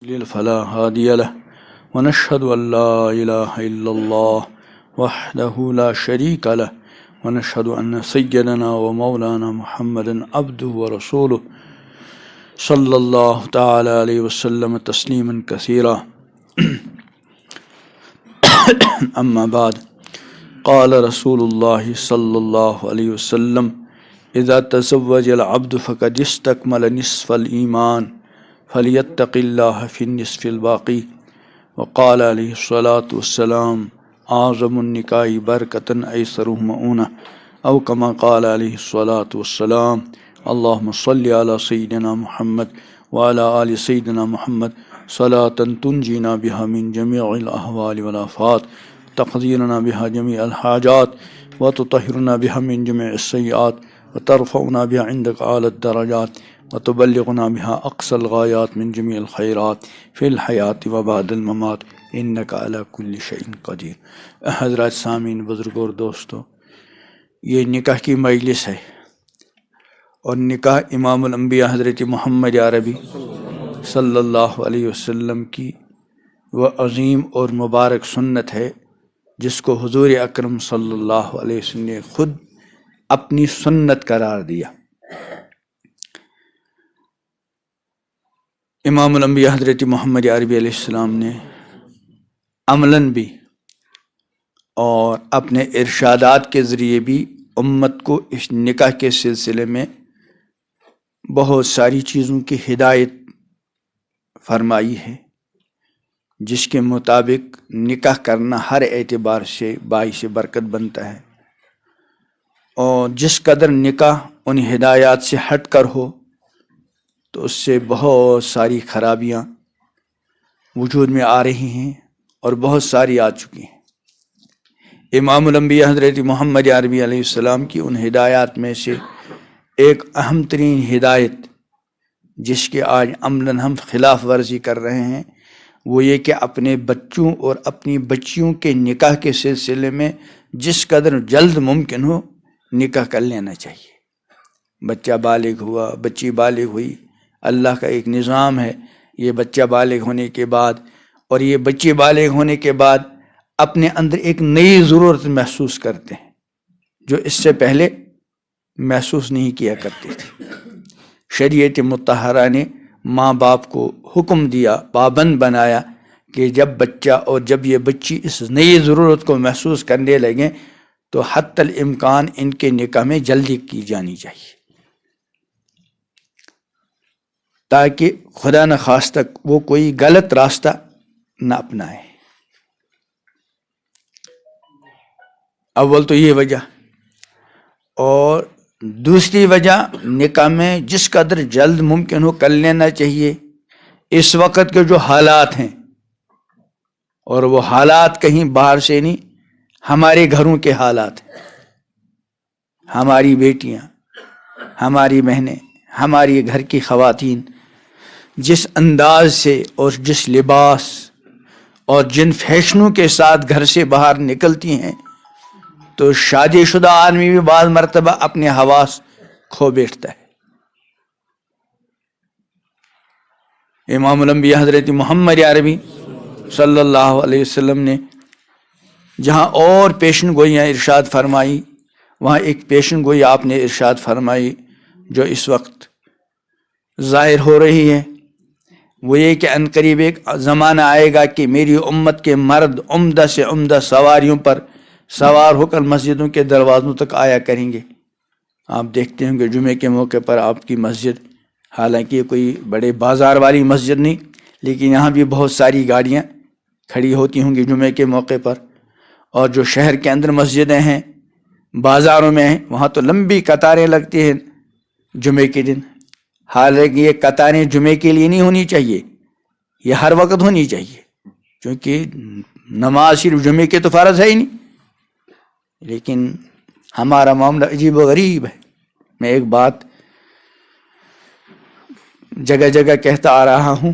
يضلل فلا هادي له ونشهد أن لا إله إلا الله وحده لا شريك له ونشهد أن سيدنا ومولانا محمدا عبده ورسوله صلى الله تعالى عليه وسلم تسليما كثيرا أما بعد قال رسول الله صلى الله عليه وسلم إذا تزوج العبد فقد استكمل نصف الإيمان فليتق الله في النصف الباقي وقال عليه الصلاة والسلام أعظم النكاح بركة أيسره مؤونة أو كما قال عليه الصلاة والسلام اللهم صل على سيدنا محمد وعلى آل سيدنا محمد صلاة تنجينا بها من جميع الأهوال والآفات تقديرنا بها جميع الحاجات وتطهرنا بها من جميع السيئات وترفعنا بها عندك أعلى الدرجات وتبلغنا بها أقصى الغايات من جميع الخيرات في الحياة وبعد الممات إنك على كل شيء قدير. حضرات سامعین، بزرگوں اور دوستو، یہ نکاح کی مجلس ہے اور نکاح امام الانبیاء حضرت محمد عربی صلی اللہ علیہ وسلم کی وہ عظیم اور مبارک سنت ہے جس کو حضور اکرم صلی اللہ علیہ وسلم نے خود اپنی سنت قرار دیا۔ امام الانبیاء حضرت محمد عربی علیہ السلام نے عملاً بھی اور اپنے ارشادات کے ذریعے بھی امت کو اس نکاح کے سلسلے میں بہت ساری چیزوں کی ہدایت فرمائی ہے، جس کے مطابق نکاح کرنا ہر اعتبار سے باعث برکت بنتا ہے، اور جس قدر نکاح ان ہدایات سے ہٹ کر ہو تو اس سے بہت ساری خرابیاں وجود میں آ رہی ہیں اور بہت ساری آ چکی ہیں۔ امام الانبیاء حضرت محمد عربی علیہ السلام کی ان ہدایات میں سے ایک اہم ترین ہدایت جس کے آج عملاً ہم خلاف ورزی کر رہے ہیں وہ یہ کہ اپنے بچوں اور اپنی بچیوں کے نکاح کے سلسلے میں جس قدر جلد ممکن ہو نکاح کر لینا چاہیے۔ بچہ بالغ ہوا، بچی بالغ ہوئی، اللہ کا ایک نظام ہے، یہ بچہ بالغ ہونے کے بعد اور یہ بچی بالغ ہونے کے بعد اپنے اندر ایک نئی ضرورت محسوس کرتے ہیں جو اس سے پہلے محسوس نہیں کیا کرتے تھے۔ شریعت مطہرہ نے ماں باپ کو حکم دیا، پابند بنایا کہ جب بچہ اور جب یہ بچی اس نئی ضرورت کو محسوس کرنے لگیں تو حتی الامکان ان کے نکاح میں جلدی کی جانی چاہیے، تاکہ خدا نخواستہ وہ کوئی غلط راستہ نہ اپنائے۔ اول تو یہ وجہ، اور دوسری وجہ نکاح میں جس قدر جلد ممکن ہو کر لینا چاہیے۔ اس وقت کے جو حالات ہیں، اور وہ حالات کہیں باہر سے نہیں، ہمارے گھروں کے حالات ہیں، ہماری بیٹیاں، ہماری بہنیں، ہماری گھر کی خواتین جس انداز سے اور جس لباس اور جن فیشنوں کے ساتھ گھر سے باہر نکلتی ہیں تو شادی شدہ آدمی بھی بعض مرتبہ اپنے حواس کھو بیٹھتا ہے۔ امام الانبیاء حضرت محمد عربی صلی اللہ علیہ وسلم نے جہاں اور پیشن گوئیاں ارشاد فرمائی، وہاں ایک پیشن گوئی آپ نے ارشاد فرمائی جو اس وقت ظاہر ہو رہی ہے، وہ یہ کہ عنقریب ایک زمانہ آئے گا کہ میری امت کے مرد عمدہ سے عمدہ سواریوں پر سوار ہو کر مسجدوں کے دروازوں تک آیا کریں گے۔ آپ دیکھتے ہوں کہ جمعے کے موقع پر آپ کی مسجد، حالانکہ یہ کوئی بڑے بازار والی مسجد نہیں، لیکن یہاں بھی بہت ساری گاڑیاں کھڑی ہوتی ہوں گی جمعے کے موقع پر، اور جو شہر کے اندر مسجدیں ہیں، بازاروں میں ہیں، وہاں تو لمبی قطاریں لگتی ہیں جمعے کے دن۔ حالانکہ یہ قطاریں جمعے کے لیے نہیں ہونی چاہیے، یہ ہر وقت ہونی چاہیے، کیونکہ نماز صرف جمعے کے تو فرض ہے ہی نہیں۔ لیکن ہمارا معاملہ عجیب و غریب ہے۔ میں ایک بات جگہ جگہ کہتا آ رہا ہوں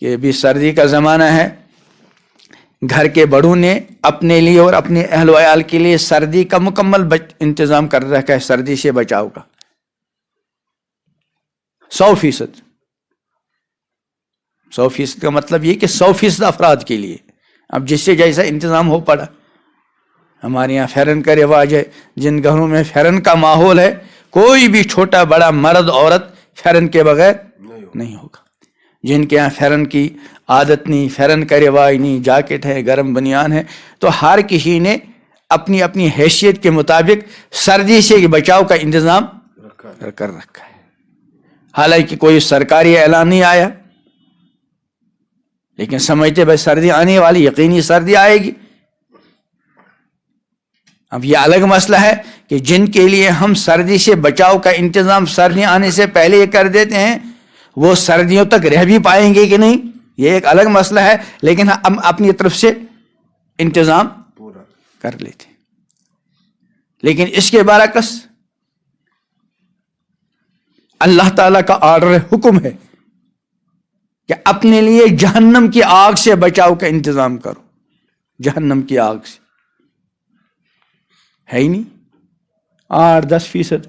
کہ ابھی سردی کا زمانہ ہے، گھر کے بڑوں نے اپنے لیے اور اپنے اہل و عیال کے لیے سردی کا مکمل انتظام کر رکھا ہے، سردی سے بچاؤ کا 100%۔ 100% کا مطلب یہ کہ 100% افراد کے لیے. اب جس سے جیسا انتظام ہو پڑا. ہمارے یہاں فیرن کا رواج ہے. جن گھروں میں فیرن کا ماحول ہے کوئی بھی چھوٹا بڑا مرد عورت فیرن کے بغیر نہیں ہوگا. جن کے یہاں فیرن کی عادت نہیں, فیرن کا رواج نہیں, جاکٹ ہے, گرم بنیان ہے, تو ہر کسی نے اپنی اپنی حیثیت کے مطابق سردی سے بچاؤ کا انتظام کر رکھا ہے. حالانکہ کوئی سرکاری اعلان نہیں آیا, لیکن سمجھتے بھائی سردی آنے والی, یقینی سردی آئے گی. اب یہ الگ مسئلہ ہے کہ جن کے لیے ہم سردی سے بچاؤ کا انتظام سردی آنے سے پہلے یہ کر دیتے ہیں, وہ سردیوں تک رہ بھی پائیں گے کہ نہیں, یہ ایک الگ مسئلہ ہے. لیکن ہم اپنی طرف سے انتظام پورا کر لیتے ہیں. لیکن اس کے برعکس اللہ تعالیٰ کا آرڈر حکم ہے کہ اپنے لیے جہنم کی آگ سے بچاؤ کا انتظام کرو. جہنم کی آگ سے ہے ہی نہیں. 8-10%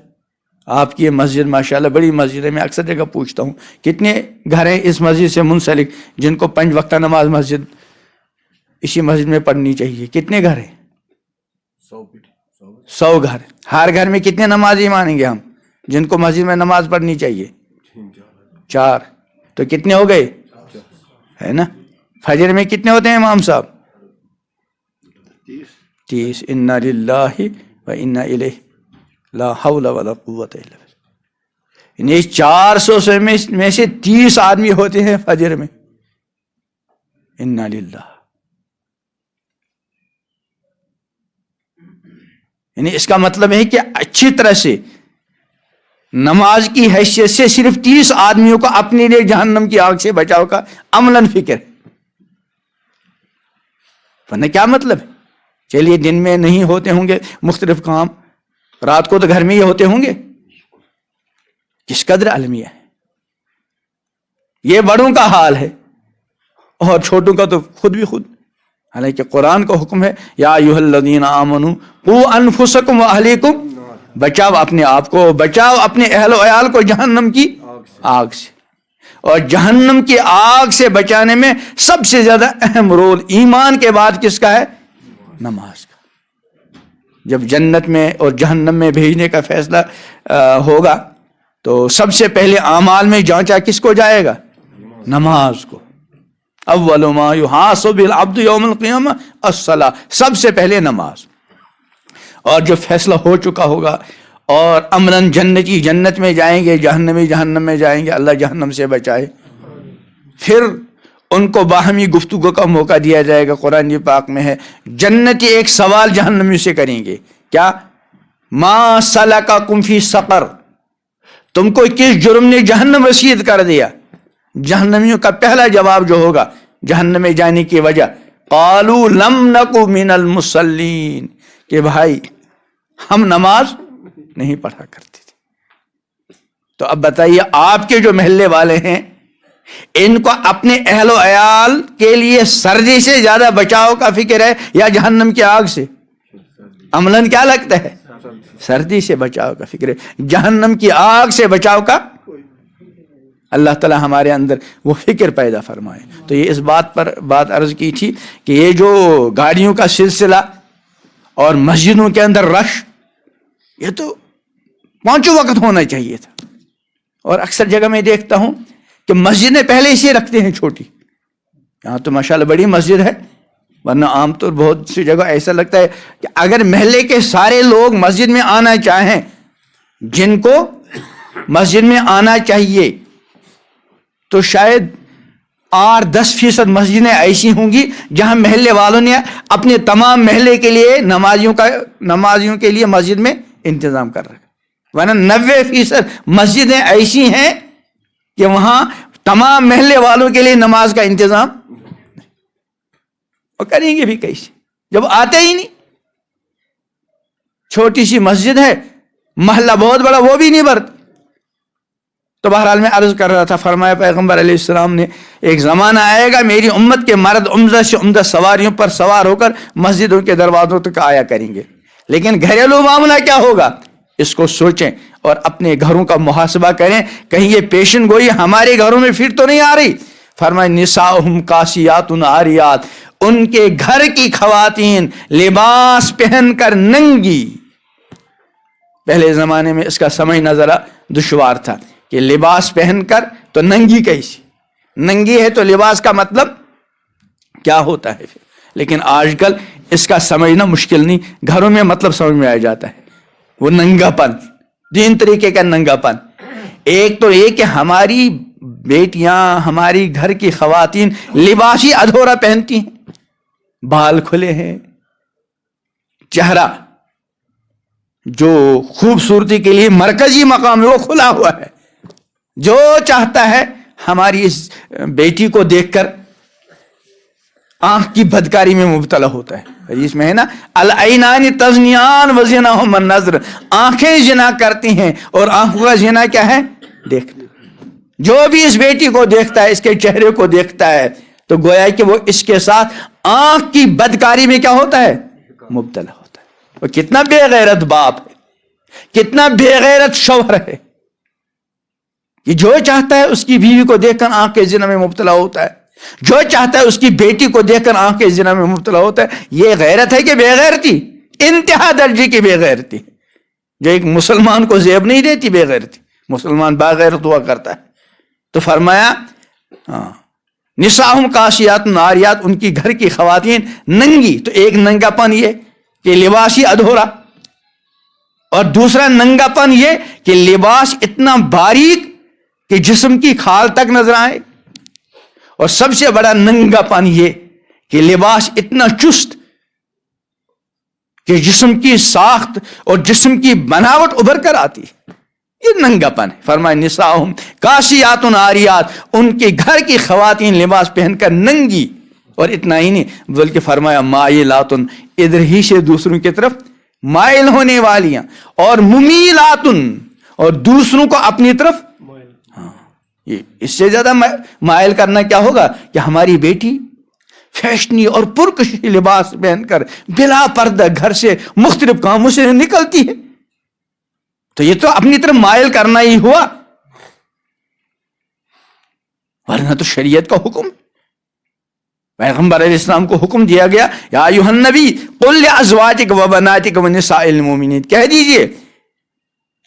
آپ کی یہ مسجد ماشاءاللہ بڑی مسجد ہے. میں اکثر جگہ پوچھتا ہوں کتنے گھر ہیں اس مسجد سے منسلک جن کو 5 وقتہ نماز مسجد اسی مسجد میں پڑھنی چاہیے؟ کتنے گھر ہیں؟ 100 گھر. ہر گھر میں کتنے نمازی مانیں گے ہم جن کو مسجد میں نماز پڑھنی چاہیے؟ 4. تو کتنے ہو گئے, ہے نا. فجر میں کتنے ہوتے ہیں امام صاحب؟ 30. انا للہ و انا الیہ لا حول ولا قوت الا باللہ. یعنی 400 میں سے 30 آدمی ہوتے ہیں فجر میں. انا للہ. یعنی اس کا مطلب ہے کہ اچھی طرح سے نماز کی حیثیت سے صرف 30 آدمیوں کو اپنے لیے جہنم کی آگ سے بچاؤ کا عملاً فکر ہے. ورنہ کیا مطلب ہے؟ چلیے دن میں نہیں ہوتے ہوں گے مختلف کام, رات کو تو گھر میں ہی ہوتے ہوں گے. کس قدر المیہ ہے. یہ بڑوں کا حال ہے اور چھوٹوں کا تو خود بھی خود. حالانکہ قرآن کا حکم ہے یا ایھا الذین آمنوا قوا انفسکم واہلیکم, بچاؤ اپنے آپ کو, بچاؤ اپنے اہل و عیال کو جہنم کی آگ سے. اور جہنم کی آگ سے بچانے میں سب سے زیادہ اہم رول ایمان کے بعد کس کا ہے؟ نماز کا. جب جنت میں اور جہنم میں بھیجنے کا فیصلہ ہوگا تو سب سے پہلے اعمال میں جانچا کس کو جائے گا؟ نماز کو. اول ما یحاسب العبد یوم القیامہ الصلاۃ, سب سے پہلے نماز. اور جو فیصلہ ہو چکا ہوگا اور امراً جنتی جنت میں جائیں گے, جہنمی جہنم میں جائیں گے, اللہ جہنم سے بچائے. پھر ان کو باہمی گفتگو کا موقع دیا جائے گا. قرآن پاک میں ہے جنتی ایک سوال جہنمی سے کریں گے, کیا ما سلککم فی سقر, تم کو کس جرم نے جہنم رسید کر دیا؟ جہنمیوں کا پہلا جواب جو ہوگا جہنم میں جانے کی وجہ, قالوا لم نک من المصلین, کہ بھائی ہم نماز نہیں پڑھا کرتے تھے. تو اب بتائیے آپ کے جو محلے والے ہیں ان کو اپنے اہل و عیال کے لیے سردی سے زیادہ بچاؤ کا فکر ہے یا جہنم کی آگ سے؟ عملاً کیا لگتا ہے؟ سردی سے بچاؤ کا فکر ہے. جہنم کی آگ سے بچاؤ کا اللہ تعالی ہمارے اندر وہ فکر پیدا فرمائے. تو یہ اس بات پر بات عرض کی تھی کہ یہ جو گاڑیوں کا سلسلہ اور مسجدوں کے اندر رش, یہ تو پانچوں وقت ہونا چاہیے تھا. اور اکثر جگہ میں دیکھتا ہوں کہ مسجدیں پہلے اسے رکھتے ہیں چھوٹی. یہاں تو ماشاءاللہ بڑی مسجد ہے, ورنہ عام طور بہت سی جگہ ایسا لگتا ہے کہ اگر محلے کے سارے لوگ مسجد میں آنا چاہیں, جن کو مسجد میں آنا چاہیے, تو شاید 8-10% مسجدیں ایسی ہوں گی جہاں محلے والوں نے اپنے تمام محلے کے لیے نمازیوں کے لیے مسجد میں انتظام کر رکھا. ورنہ 90% مسجدیں ایسی ہیں کہ وہاں تمام محلے والوں کے لیے نماز کا انتظام, اور کریں گے بھی کیسے جب آتے ہی نہیں. چھوٹی سی مسجد ہے, محلہ بہت بڑا, وہ بھی نہیں بھرتا. تو بہرحال میں عرض کر رہا تھا, فرمایا پیغمبر علیہ السلام نے ایک زمانہ آئے گا میری امت کے مرد عمدہ سے عمدہ سواریوں پر سوار ہو کر مسجدوں کے دروازوں تک آیا کریں گے. لیکن گھریلو معاملہ کیا ہوگا, اس کو سوچیں اور اپنے گھروں کا محاسبہ کریں, کہیں یہ پیشن گوئی ہمارے گھروں میں پھر تو نہیں آ رہی. فرمائے نساؤہم کاسیات عاریات، ان کے گھر کی خواتین لباس پہن کر ننگی. پہلے زمانے میں اس کا سمجھنا ذرا دشوار تھا کہ لباس پہن کر تو ننگی کیسی، ننگی ہے تو لباس کا مطلب کیا ہوتا ہے. لیکن آج کل اس کا سمجھنا مشکل نہیں، گھروں میں مطلب سمجھ میں آ جاتا ہے. وہ ننگا پن، تین طریقے کا ننگا پن. ایک تو یہ کہ ہماری بیٹیاں، ہماری گھر کی خواتین لباس ہی ادھورا پہنتی ہیں، بال کھلے ہیں، چہرہ جو خوبصورتی کے لیے مرکزی مقام ہے وہ کھلا ہوا ہے. جو چاہتا ہے ہماری اس بیٹی کو دیکھ کر آنکھ کی بدکاری میں مبتلا ہوتا ہے. حدیث میں ہے نا، العینان تزنیان وزناہم النظر، آنکھیں زنا کرتی ہیں اور آنکھوں کا زنا کیا ہے؟ دیکھنا. جو بھی اس بیٹی کو دیکھتا ہے، اس کے چہرے کو دیکھتا ہے، تو گویا کہ وہ اس کے ساتھ آنکھ کی بدکاری میں کیا ہوتا ہے؟ مبتلا ہوتا ہے. وہ کتنا بے غیرت باپ ہے، کتنا بے غیرت شوہر ہے کہ جو چاہتا ہے اس کی بیوی کو دیکھ کر آنکھ کے زنا میں مبتلا ہوتا ہے، جو چاہتا ہے اس کی بیٹی کو دیکھ کر آنکھ کے زنا میں مبتلا ہوتا ہے. یہ غیرت ہے کہ بے غیرتی؟ انتہا درجے کی بے غیرتی، جو ایک مسلمان کو زیب نہیں دیتی بے غیرتی. مسلمان باغیرت ہوا کرتا ہے. تو فرمایا نساؤہم کاسیات عاریات، ان کی گھر کی خواتین ننگی. تو ایک ننگا پن یہ کہ لباس ہی ادھورا، اور دوسرا ننگا پن یہ کہ لباس اتنا باریک کہ جسم کی کھال تک نظر آئے، اور سب سے بڑا ننگا پن یہ کہ لباس اتنا چست کہ جسم کی ساخت اور جسم کی بناوٹ ابھر کر آتی ہے. یہ ننگا پن ہے. فرمائے نساؤہم کاسیات عاریات، ان کے گھر کی خواتین لباس پہن کر ننگی. اور اتنا ہی نہیں بلکہ فرمایا مائلات، ادھر ہی سے دوسروں کی طرف مائل ہونے والیاں، اور ممیلات، اور دوسروں کو اپنی طرف. اس سے زیادہ مائل کرنا کیا ہوگا کہ ہماری بیٹی فیشنی اور پرکشی لباس پہن کر بلا پردہ گھر سے مختلف کاموں سے نکلتی ہے. تو یہ تو اپنی طرف مائل کرنا ہی ہوا، ورنہ تو شریعت کا حکم، پیغمبر علیہ السلام کو حکم دیا گیا یا ایھا النبی قل لازواجک وبناتک ونساء المؤمنین، کہہ دیجئے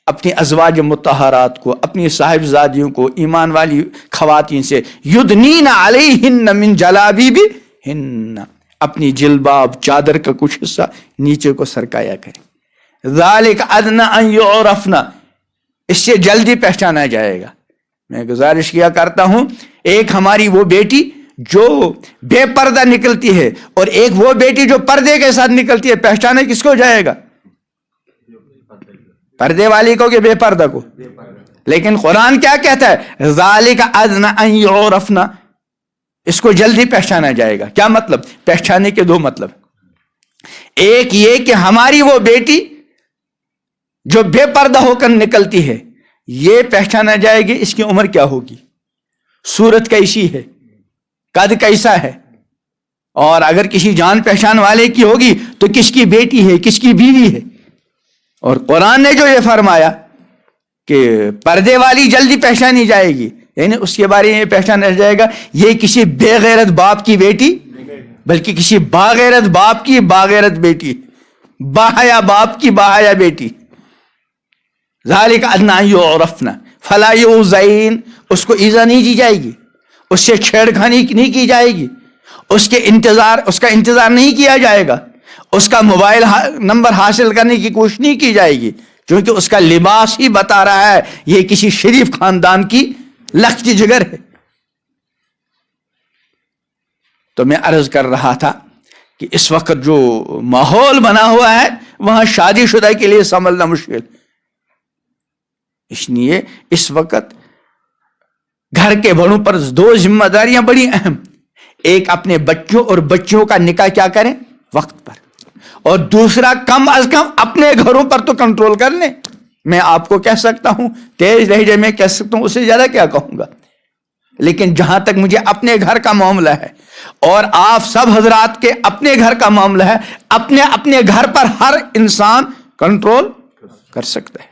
اپنی ازواج مطہرات کو، اپنی صاحبزادیوں کو، ایمان والی خواتین سے، یدنین علیہن من جلابیبہن، اپنی جلباب چادر کا کچھ حصہ نیچے کو سرکایا کریں. ذالک ادنی ان یعرفن، اس سے جلدی پہچانا جائے گا. میں گزارش کیا کرتا ہوں، ایک ہماری وہ بیٹی جو بے پردہ نکلتی ہے اور ایک وہ بیٹی جو پردے کے ساتھ نکلتی ہے، پہچانا کس کو جائے گا؟ پردے والی کو کہ بے پردہ کو؟ لیکن قرآن کیا کہتا ہے؟ ذالک ادنی ان یعرفن، اس کو جلدی پہچانا جائے گا. کیا مطلب؟ پہچانے کے دو مطلب. ایک یہ کہ ہماری وہ بیٹی جو بے پردہ ہو کر نکلتی ہے، یہ پہچانا جائے گی اس کی عمر کیا ہوگی، صورت کیسی ہے، قد کیسا ہے، اور اگر کسی جان پہچان والے کی ہوگی تو کس کی بیٹی ہے، کس کی بیوی ہے. اور قرآن نے جو یہ فرمایا کہ پردے والی جلدی پہچانی جائے گی، یعنی اس کے بارے میں پہچانا جائے گا یہ کسی بے غیرت باپ کی بیٹی، بلکہ کسی باغیرت باپ کی باغیرت بیٹی، باحیا باپ کی باحیا بیٹی. ذالک ادنی ان یعرفن فلا یؤذین، اس کو ایذا نہیں دی جائے گی، اس سے چھیڑخانی نہیں کی جائے گی، اس کا انتظار نہیں کیا جائے گا، اس کا موبائل نمبر حاصل کرنے کی کوشش نہیں کی جائے گی، کیونکہ اس کا لباس ہی بتا رہا ہے یہ کسی شریف خاندان کی لخت جگر ہے. تو میں عرض کر رہا تھا کہ اس وقت جو ماحول بنا ہوا ہے وہاں شادی شدہ کے لیے سنبھلنا مشکل. اس لیے اس وقت گھر کے بڑوں پر دو ذمہ داریاں بڑی اہم. ایک اپنے بچوں اور بچیوں کا نکاح کیا کریں وقت پر، اور دوسرا کم از کم اپنے گھروں پر تو کنٹرول کر لیں. میں آپ کو کہہ سکتا ہوں، تیز لہجے میں کہہ سکتا ہوں، اس سے زیادہ کیا کہوں گا. لیکن جہاں تک مجھے اپنے گھر کا معاملہ ہے اور آپ سب حضرات کے اپنے گھر کا معاملہ ہے، اپنے گھر پر ہر انسان کنٹرول کر سکتا ہے.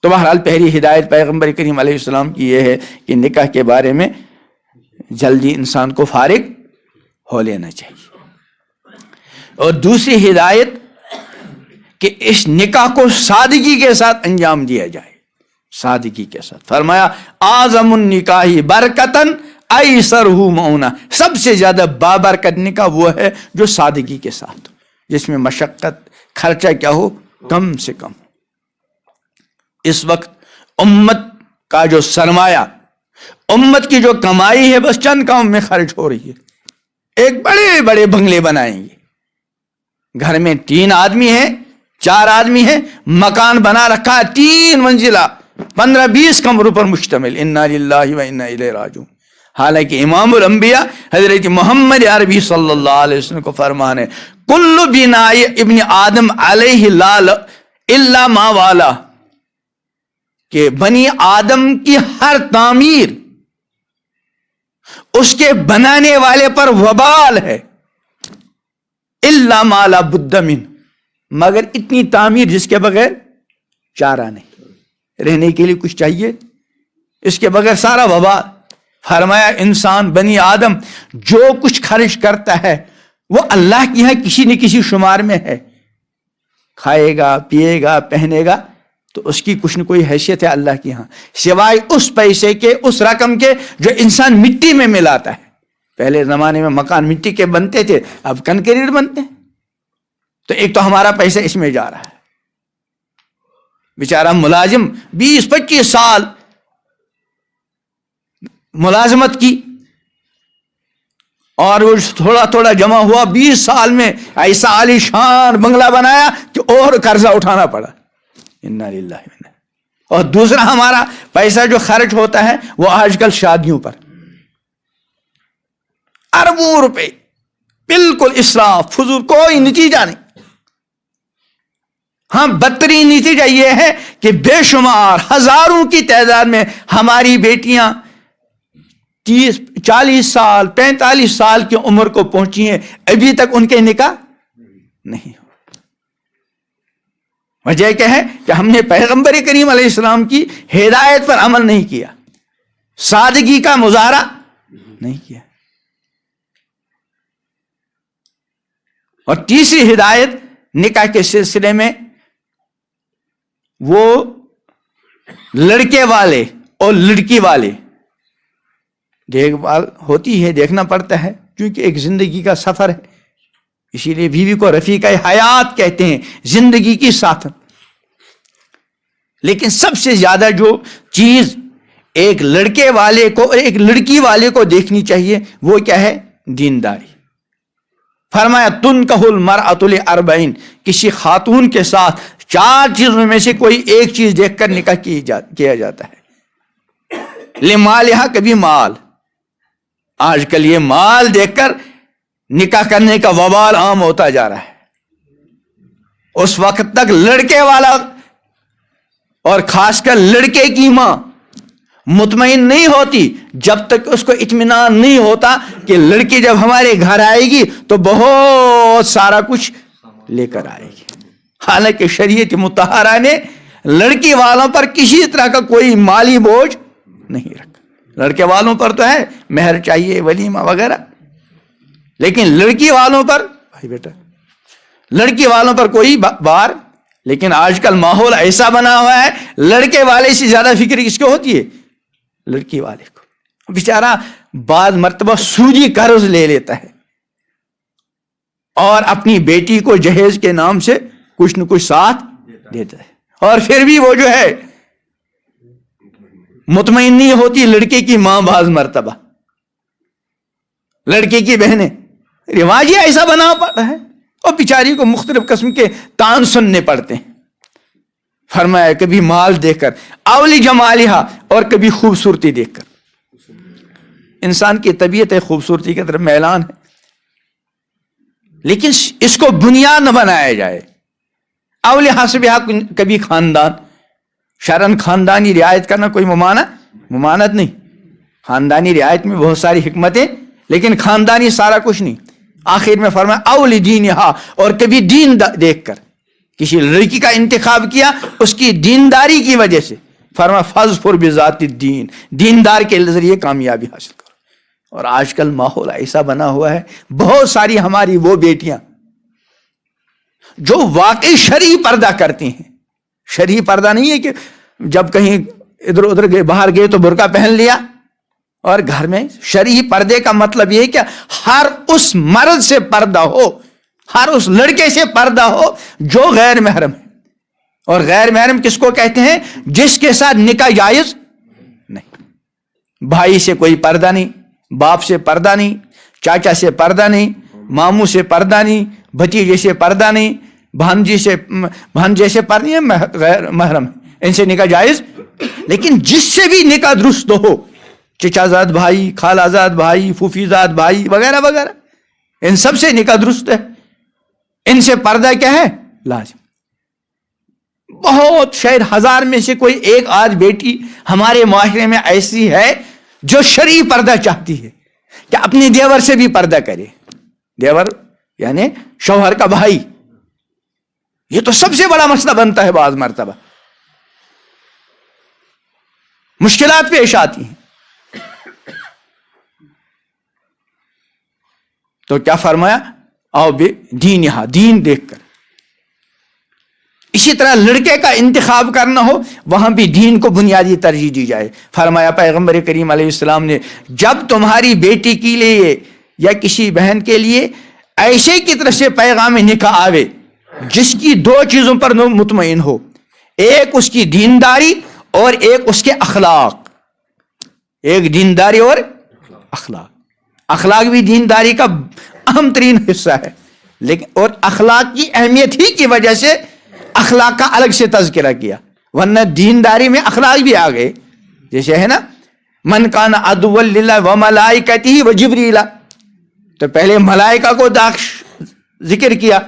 تو بہرحال پہلی ہدایت پیغمبر کریم علیہ السلام کی یہ ہے کہ نکاح کے بارے میں جلدی انسان کو فارغ ہو لینا چاہیے. اور دوسری ہدایت کہ اس نکاح کو سادگی کے ساتھ انجام دیا جائے، سادگی کے ساتھ. فرمایا اعظم النکاح برکتاً ایسرہ معونہ، سب سے زیادہ بابرکت نکاح وہ ہے جو سادگی کے ساتھ، جس میں مشقت خرچہ کیا ہو، کم سے کم. اس وقت امت کا جو سرمایہ، امت کی جو کمائی ہے، بس چند کام میں خرچ ہو رہی ہے. ایک بڑے بڑے بنگلے بنائیں گے، گھر میں 3 آدمی ہیں، 4 آدمی ہیں، مکان بنا رکھا ہے 3 منزلہ 15-20 کمروں پر مشتمل. انا للہ و انا الیہ راجعون. حالانکہ امام الانبیاء حضرت محمد عربی صلی اللہ علیہ وسلم کو فرمان ہے کل بناء ابن آدم علیہ لال الا ما والا، کہ بنی آدم کی ہر تعمیر اس کے بنانے والے پر وبال ہے. الا ما لا بد من، مگر اتنی تعمیر جس کے بغیر چارہ نہیں، رہنے کے لیے کچھ چاہیے، اس کے بغیر سارا وبال. فرمایا انسان بنی آدم جو کچھ خرچ کرتا ہے وہ اللہ کی یہاں کسی نہ کسی شمار میں ہے. کھائے گا، پیے گا، پہنے گا، تو اس کی کچھ نہ کوئی حیثیت ہے اللہ کی یہاں، سوائے اس پیسے کے، اس رقم کے جو انسان مٹی میں ملاتا ہے. پہلے زمانے میں مکان مٹی کے بنتے تھے، اب کنکریٹ بنتے ہیں. تو ایک تو ہمارا پیسہ اس میں جا رہا ہے. بیچارہ ملازم 20-25 سال ملازمت کی، اور وہ تھوڑا تھوڑا جمع ہوا، 20 سال میں ایسا عالی شان بنگلہ بنایا کہ اور قرضہ اٹھانا پڑا. انا للہ و انا. اور دوسرا ہمارا پیسہ جو خرچ ہوتا ہے وہ آج کل شادیوں پر، اربوں روپے، بالکل اسراف، فضول، کوئی نتیجہ نہیں. ہاں، بدترین نتیجہ یہ ہے کہ بے شمار ہزاروں کی تعداد میں ہماری بیٹیاں 30-40 سال 45 سال کی عمر کو پہنچی ہیں، ابھی تک ان کے نکاح نہیں ہو. وجہ کیا ہے کہ ہم نے پیغمبر کریم علیہ السلام کی ہدایت پر عمل نہیں کیا، سادگی کا مظاہرہ نہیں کیا. اور تیسری ہدایت نکاح کے سلسلے میں، وہ لڑکے والے اور لڑکی والے دیکھ بھال ہوتی ہے، دیکھنا پڑتا ہے، کیونکہ ایک زندگی کا سفر ہے. اسی لیے بیوی کو رفیقہ حیات کہتے ہیں، زندگی کی ساتھ. لیکن سب سے زیادہ جو چیز ایک لڑکے والے کو اور ایک لڑکی والے کو دیکھنی چاہیے وہ کیا ہے؟ دینداری. فرمایا تنکح المرأۃ لاربعین، کسی خاتون کے ساتھ 4 چیزوں میں سے کوئی ایک چیز دیکھ کر نکاح کیا جاتا ہے. لمالہا، کبھی مال. آج کل یہ مال دیکھ کر نکاح کرنے کا وبال عام ہوتا جا رہا ہے. اس وقت تک لڑکے والا اور خاص کر لڑکے کی ماں مطمئن نہیں ہوتی جب تک اس کو اطمینان نہیں ہوتا کہ لڑکی جب ہمارے گھر آئے گی تو بہت سارا کچھ لے کر آئے گی. حالانکہ شریعت مطہرہ نے لڑکی والوں پر کسی طرح کا کوئی مالی بوجھ نہیں رکھا. لڑکے والوں پر تو ہے مہر چاہیے، ولیمہ وغیرہ، لیکن لڑکی والوں پر، بھائی بیٹا، لڑکی والوں پر کوئی بار. لیکن آج کل ماحول ایسا بنا ہوا ہے، لڑکے والے سے زیادہ فکر کس کو ہوتی ہے؟ لڑکی والے کو. بیچارہ بعض مرتبہ سودی قرض لے لیتا ہے اور اپنی بیٹی کو جہیز کے نام سے کچھ نہ کچھ ساتھ دیتا ہے، اور پھر بھی وہ جو ہے مطمئن نہیں ہوتی. لڑکے کی ماں بعض مرتبہ، لڑکے کی بہنیں، رواج ہی ایسا بنا پڑا ہے، اور بیچاری کو مختلف قسم کے تان سننے پڑتے ہیں. فرمایا کبھی مال دیکھ کر، اولی جمالہا، اور کبھی خوبصورتی دیکھ کر. انسان کی طبیعت ہے خوبصورتی کی طرف میلان ہے، لیکن اس کو بنیاد نہ بنایا جائے. اولی حسبہا، کبھی خاندان. شرعاً خاندانی رعایت کرنا کوئی ممانعت نہیں. خاندانی رعایت میں بہت ساری حکمتیں، لیکن خاندانی سارا کچھ نہیں. آخر میں فرمایا اولی دینہا، اور کبھی دین دیکھ کر. کسی لڑکی کا انتخاب کیا اس کی دینداری کی وجہ سے، فرمایا فاظفر بذات الدین، دیندار کے ذریعے کامیابی حاصل کرو۔ اور آج کل ماحول ایسا بنا ہوا ہے، بہت ساری ہماری وہ بیٹیاں جو واقعی شرعی پردہ کرتی ہیں۔ شرعی پردہ نہیں ہے کہ جب کہیں ادھر ادھر گئے، باہر گئے تو برقع پہن لیا، اور گھر میں شرعی پردے کا مطلب یہ ہے کہ ہر اس مرد سے پردہ ہو، ہر اس لڑکے سے پردہ ہو جو غیر محرم ہے۔ اور غیر محرم کس کو کہتے ہیں؟ جس کے ساتھ نکاح جائز نہیں۔ بھائی سے کوئی پردہ نہیں، باپ سے پردہ نہیں، چاچا سے پردہ نہیں، ماموں سے پردہ نہیں، بھتیجے سے پردہ نہیں، بھانجے سے پردہ نہیں، غیر محرم، ان سے نکاح جائز۔ لیکن جس سے بھی نکاح درست ہو، چچا زاد بھائی، خالہ زاد بھائی، پھوپھی زاد بھائی وغیرہ وغیرہ، ان سب سے نکاح درست ہے، ان سے پردہ کیا ہے؟ لازم۔ بہت شاید ہزار میں سے کوئی ایک آدھ بیٹی ہمارے معاشرے میں ایسی ہے جو شرعی پردہ چاہتی ہے کہ اپنے دیور سے بھی پردہ کرے۔ دیور یعنی شوہر کا بھائی، یہ تو سب سے بڑا مسئلہ بنتا ہے، بعض مرتبہ مشکلات پیش آتی ہیں۔ تو کیا فرمایا؟ آؤ بے دین، یہاں دین دیکھ کر۔ اسی طرح لڑکے کا انتخاب کرنا ہو، وہاں بھی دین کو بنیادی ترجیح دی جائے۔ فرمایا پیغمبر کریم علیہ السلام نے، جب تمہاری بیٹی کے لیے یا کسی بہن کے لیے ایسے کی طرف سے پیغام نکاح آوے جس کی دو چیزوں پر مطمئن ہو، ایک اس کی دینداری اور ایک اس کے اخلاق، ایک دینداری اور اخلاق۔ اخلاق بھی دینداری کا اہم ترین حصہ ہے، لیکن اور اخلاق کی اہمیت ہی کی وجہ سے اخلاق کا الگ سے تذکرہ کیا، ورنہ دینداری میں اخلاق بھی آ گئے۔ جیسے ہے نا، من کان عدوا للہ وملائکتہ وجبریل، تو پہلے ملائکہ کو ذکر کیا،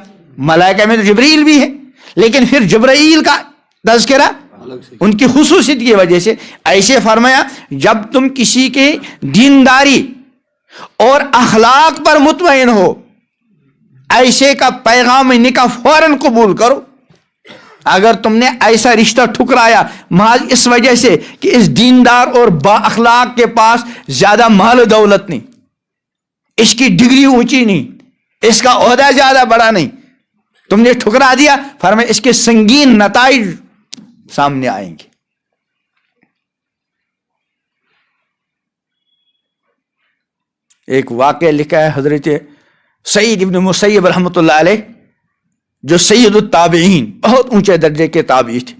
ملائکہ میں تو جبریل بھی ہے، لیکن پھر جبرائیل کا تذکرہ ان کی خصوصیت کی وجہ سے۔ ایسے فرمایا جب تم کسی کے دینداری اور اخلاق پر مطمئن ہو، ایسے کا پیغام نکاح فوراً قبول کرو۔ اگر تم نے ایسا رشتہ ٹھکرایا محض اس وجہ سے کہ اس دیندار اور با اخلاق کے پاس زیادہ مال و دولت نہیں، اس کی ڈگری اونچی نہیں، اس کا عہدہ زیادہ بڑا نہیں، تم نے ٹھکرا دیا، فرمایا اس کے سنگین نتائج سامنے آئیں گے۔ ایک واقعہ لکھا ہے حضرت سعید ابن مسیب رحمۃ اللہ علیہ، جو سید التابعین، بہت اونچے درجے کے تابعی تھے۔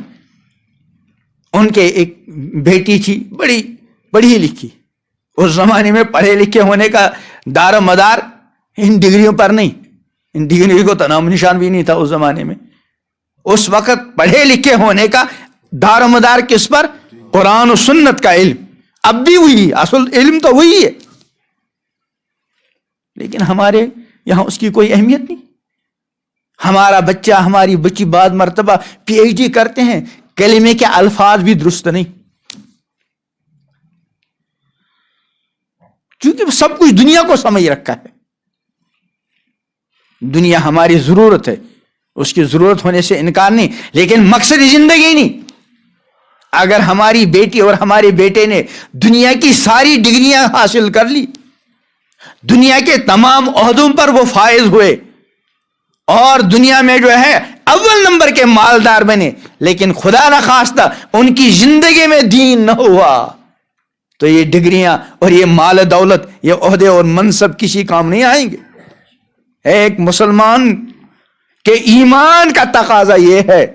ان کے ایک بیٹی تھی، بڑی پڑھی لکھی، اس زمانے میں پڑھے لکھے ہونے کا دار و مدار ان ڈگریوں پر نہیں، ان ڈگریوں کو تو نام نشان بھی نہیں تھا اس زمانے میں۔ اس وقت پڑھے لکھے ہونے کا دار و مدار کس پر؟ قرآن و سنت کا علم۔ اب بھی وہی، اصل علم تو وہی ہے، لیکن ہمارے یہاں اس کی کوئی اہمیت نہیں۔ ہمارا بچہ، ہماری بچی بعض مرتبہ پی ایچ ڈی کرتے ہیں، کلمے کے الفاظ بھی درست نہیں، کیونکہ سب کچھ دنیا کو سمجھ رکھا ہے۔ دنیا ہماری ضرورت ہے، اس کی ضرورت ہونے سے انکار نہیں، لیکن مقصد زندگی نہیں۔ اگر ہماری بیٹی اور ہمارے بیٹے نے دنیا کی ساری ڈگریاں حاصل کر لی، دنیا کے تمام عہدوں پر وہ فائز ہوئے اور دنیا میں جو ہے اول نمبر کے مالدار بنے، لیکن خدا نخواستہ ان کی زندگی میں دین نہ ہوا، تو یہ ڈگریاں اور یہ مال دولت، یہ عہدے اور منصب کسی کام نہیں آئیں گے۔ ایک مسلمان کے ایمان کا تقاضا یہ ہے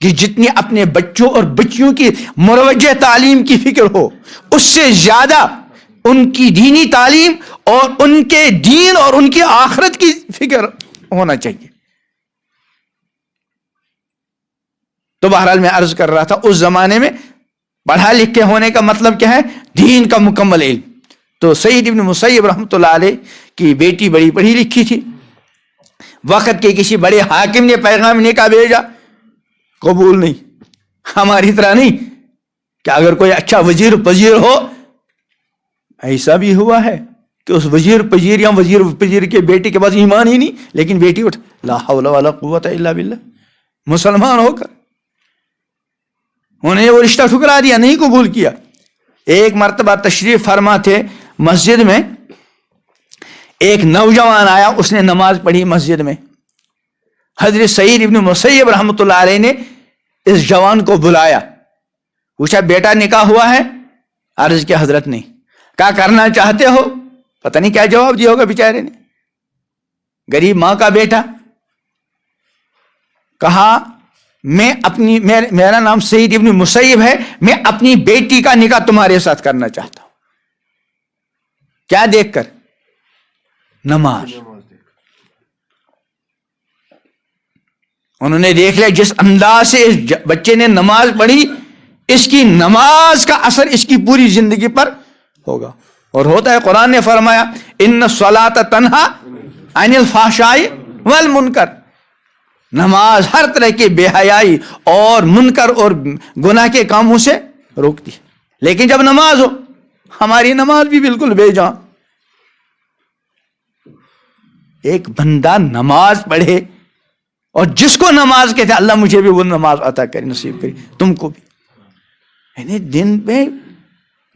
کہ جتنی اپنے بچوں اور بچیوں کی مروجہ تعلیم کی فکر ہو، اس سے زیادہ ان کی دینی تعلیم اور ان کے دین اور ان کی آخرت کی فکر ہونا چاہیے۔ تو بہرحال میں عرض کر رہا تھا، اس زمانے میں پڑھا لکھے ہونے کا مطلب کیا ہے؟ دین کا مکمل علم۔ تو سعید ابن مسیب رحمۃ اللہ علیہ کی بیٹی بڑی پڑھی لکھی تھی، وقت کے کسی بڑے حاکم نے پیغام نکاح بھیجا، قبول نہیں۔ ہماری طرح نہیں کہ اگر کوئی اچھا وزیر ہو، ایسا بھی ہوا ہے کہ اس وزیر پذیر یا وزیر پذیر کے بیٹے کے پاس ایمان ہی نہیں، لیکن بیٹی اٹھ لا حول ولا قوت الا باللہ، مسلمان ہو کر انہوں نے وہ رشتہ ٹھکرا دیا، نہیں قبول کیا۔ ایک مرتبہ تشریف فرما تھے مسجد میں، ایک نوجوان آیا، اس نے نماز پڑھی مسجد میں۔ حضرت سعید ابن مسیب رحمۃ اللہ علیہ نے اس جوان کو بلایا، پوچھا بیٹا نکاح ہوا ہے؟ عرض کیا حضرت نہیں۔ کیا کرنا چاہتے ہو؟ پتہ نہیں کیا جواب دیا ہوگا بیچارے نے، غریب ماں کا بیٹا۔ کہا میں اپنی میرا نام سعید ابن مسیب ہے، میں اپنی بیٹی کا نکاح تمہارے ساتھ کرنا چاہتا ہوں۔ کیا دیکھ کر؟ نماز۔ انہوں نے دیکھ لیا جس انداز سے اس بچے نے نماز پڑھی، اس کی نماز کا اثر اس کی پوری زندگی پر ہوگا، اور ہوتا ہے۔ قرآن نے فرمایا ان الصلاۃ تنہا عن الفحشاء والمنکر، نماز ہر طرح کی بے حیائی اور منکر اور گناہ کے کاموں سے روکتی ہے۔ لیکن جب نماز ہو، ہماری نماز بھی بالکل بے جان۔ ایک بندہ نماز پڑھے، اور جس کو نماز کہتے ہیں اللہ مجھے بھی وہ نماز عطا کرے، نصیب کرے، تم کو بھی۔ یعنی دن میں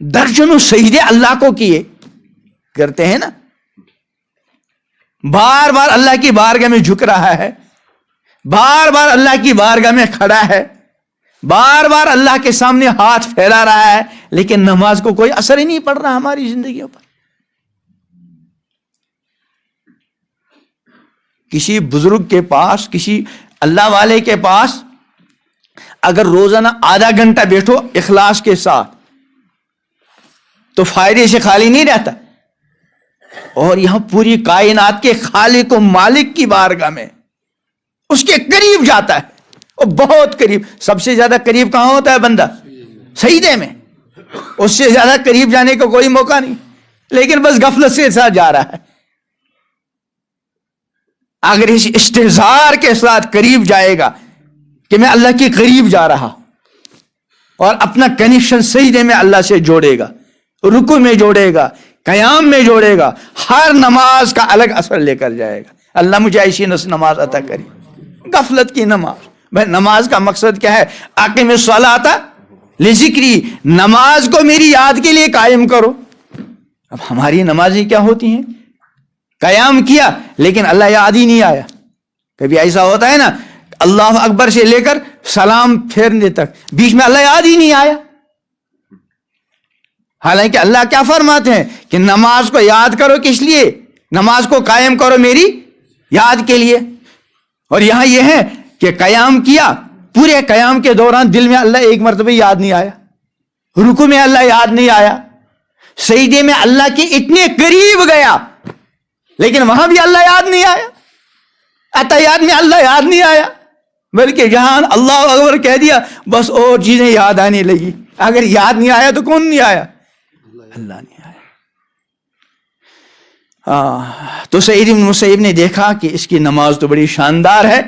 درجنوں سجدے اللہ کو کیے کرتے ہیں نا، بار بار اللہ کی بارگاہ میں جھک رہا ہے، بار بار اللہ کی بارگاہ میں کھڑا ہے، بار بار اللہ کے سامنے ہاتھ پھیلا رہا ہے، لیکن نماز کو کوئی اثر ہی نہیں پڑ رہا ہماری زندگیوں پر۔ کسی بزرگ کے پاس، کسی اللہ والے کے پاس اگر روزانہ آدھا گھنٹہ بیٹھو اخلاص کے ساتھ تو فائدے سے خالی نہیں رہتا۔ اور یہاں پوری کائنات کے خالق و مالک کی بارگاہ میں اس کے قریب جاتا ہے، اور بہت قریب۔ سب سے زیادہ قریب کہاں ہوتا ہے بندہ؟ سجدے میں۔ اس سے زیادہ قریب جانے کا کوئی موقع نہیں، لیکن بس غفلت سے ساتھ جا رہا ہے۔ اگر اس استحضار کے ساتھ قریب جائے گا کہ میں اللہ کے قریب جا رہا ہوں، اور اپنا کنیکشن سجدے میں اللہ سے جوڑے گا، رکوع میں جوڑے گا، قیام میں جوڑے گا، ہر نماز کا الگ اثر لے کر جائے گا۔ اللہ مجھے ایسی نماز عطا کرے۔ غفلت کی نماز، بھائی نماز کا مقصد کیا ہے؟ اقیم الصلاۃ لذکری، نماز کو میری یاد کے لیے قائم کرو۔ اب ہماری نمازیں کیا ہوتی ہیں؟ قیام کیا لیکن اللہ یاد ہی نہیں آیا۔ کبھی ایسا ہوتا ہے نا، اللہ اکبر سے لے کر سلام پھیرنے تک بیچ میں اللہ یاد ہی نہیں آیا۔ حالانکہ اللہ کیا فرماتے ہیں کہ نماز کو یاد کرو، کس لیے؟ نماز کو قائم کرو میری یاد کے لیے۔ اور یہاں یہ ہے کہ قیام کیا، پورے قیام کے دوران دل میں اللہ ایک مرتبہ یاد نہیں آیا، رکوع میں اللہ یاد نہیں آیا، سجدے میں اللہ کے اتنے قریب گیا لیکن وہاں بھی اللہ یاد نہیں آیا، اتحیات میں اللہ یاد نہیں آیا، بلکہ جہاں اللہ اکبر کہہ دیا بس اور چیزیں یاد آنے لگی۔ اگر یاد نہیں آیا تو کون نہیں آیا؟ اللہ نہیں آیا۔ تو سعید بن مسیب نے دیکھا کہ اس کی نماز تو بڑی شاندار ہے،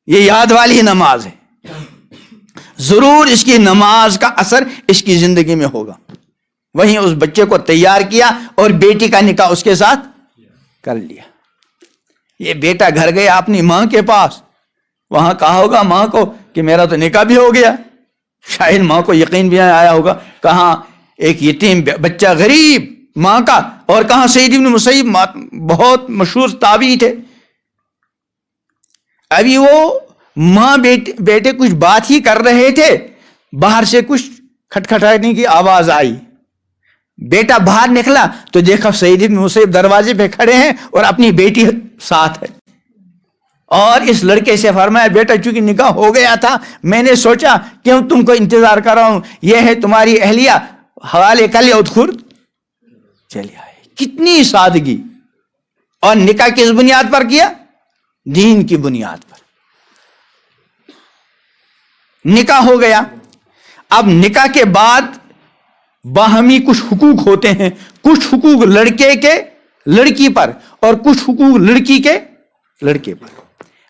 یہ یاد والی نماز ہے، ضرور اس کی نماز کا اثر اس کی زندگی میں ہوگا۔ وہیں اس بچے کو تیار کیا اور بیٹی کا نکاح اس کے ساتھ کر لیا۔ یہ بیٹا گھر گیا اپنی ماں کے پاس، وہاں کہا ہوگا ماں کو کہ میرا تو نکاح بھی ہو گیا۔ شاید ماں کو یقین بھی آیا ہوگا، کہاں ایک یتیم بچہ غریب ماں کا، اور کہاں سعید بن مسیب بہت مشہور تابعی تھے۔ ابھی وہ ماں بیٹے کچھ بات ہی کر رہے تھے، باہر سے کچھ کھٹکھٹانے کی آواز آئی۔ بیٹا باہر نکلا تو دیکھا سعید بن مسیب دروازے پہ کھڑے ہیں اور اپنی بیٹی ساتھ ہے، اور اس لڑکے سے فرمایا بیٹا چونکہ نکاح ہو گیا تھا میں نے سوچا کیوں تم کو انتظار کر رہا ہوں، یہ ہے تمہاری اہلیہ، حوالے کل ادخل چلی آئے۔ کتنی سادگی! اور نکاح کس بنیاد پر کیا؟ دین کی بنیاد پر۔ نکاح ہو گیا، اب نکاح کے بعد باہمی کچھ حقوق ہوتے ہیں، کچھ حقوق لڑکے کے لڑکی پر اور کچھ حقوق لڑکی کے لڑکے پر۔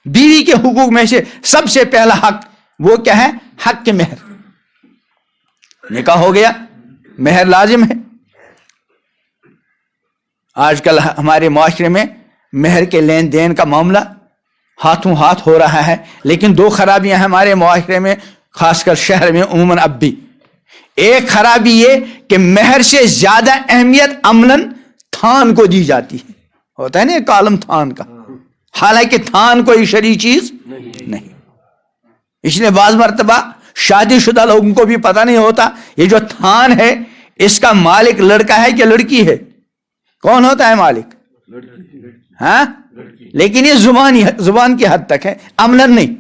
بیوی کے حقوق میں سے سب سے پہلا حق وہ کیا ہے؟ حق کے مہر۔ نکاح ہو گیا، مہر لازم ہے۔ آج کل ہمارے معاشرے میں مہر کے لین دین کا معاملہ ہاتھوں ہاتھ ہو رہا ہے، لیکن دو خرابیاں ہیں ہمارے معاشرے میں، خاص کر شہر میں عموماً اب بھی۔ ایک خرابی یہ کہ مہر سے زیادہ اہمیت عملاً تھان کو دی جاتی ہے، ہوتا ہے نا کالم تھان کا، حالانکہ تھان کوئی شرعی چیز نہیں۔ اس لیے بعض مرتبہ شادی شدہ لوگوں کو بھی پتہ نہیں ہوتا یہ جو تھان ہے اس کا مالک لڑکا ہے کہ لڑکی ہے، کون ہوتا ہے مالک؟ ہاں، لیکن یہ زبان کی حد تک ہے، عملاً نہیں۔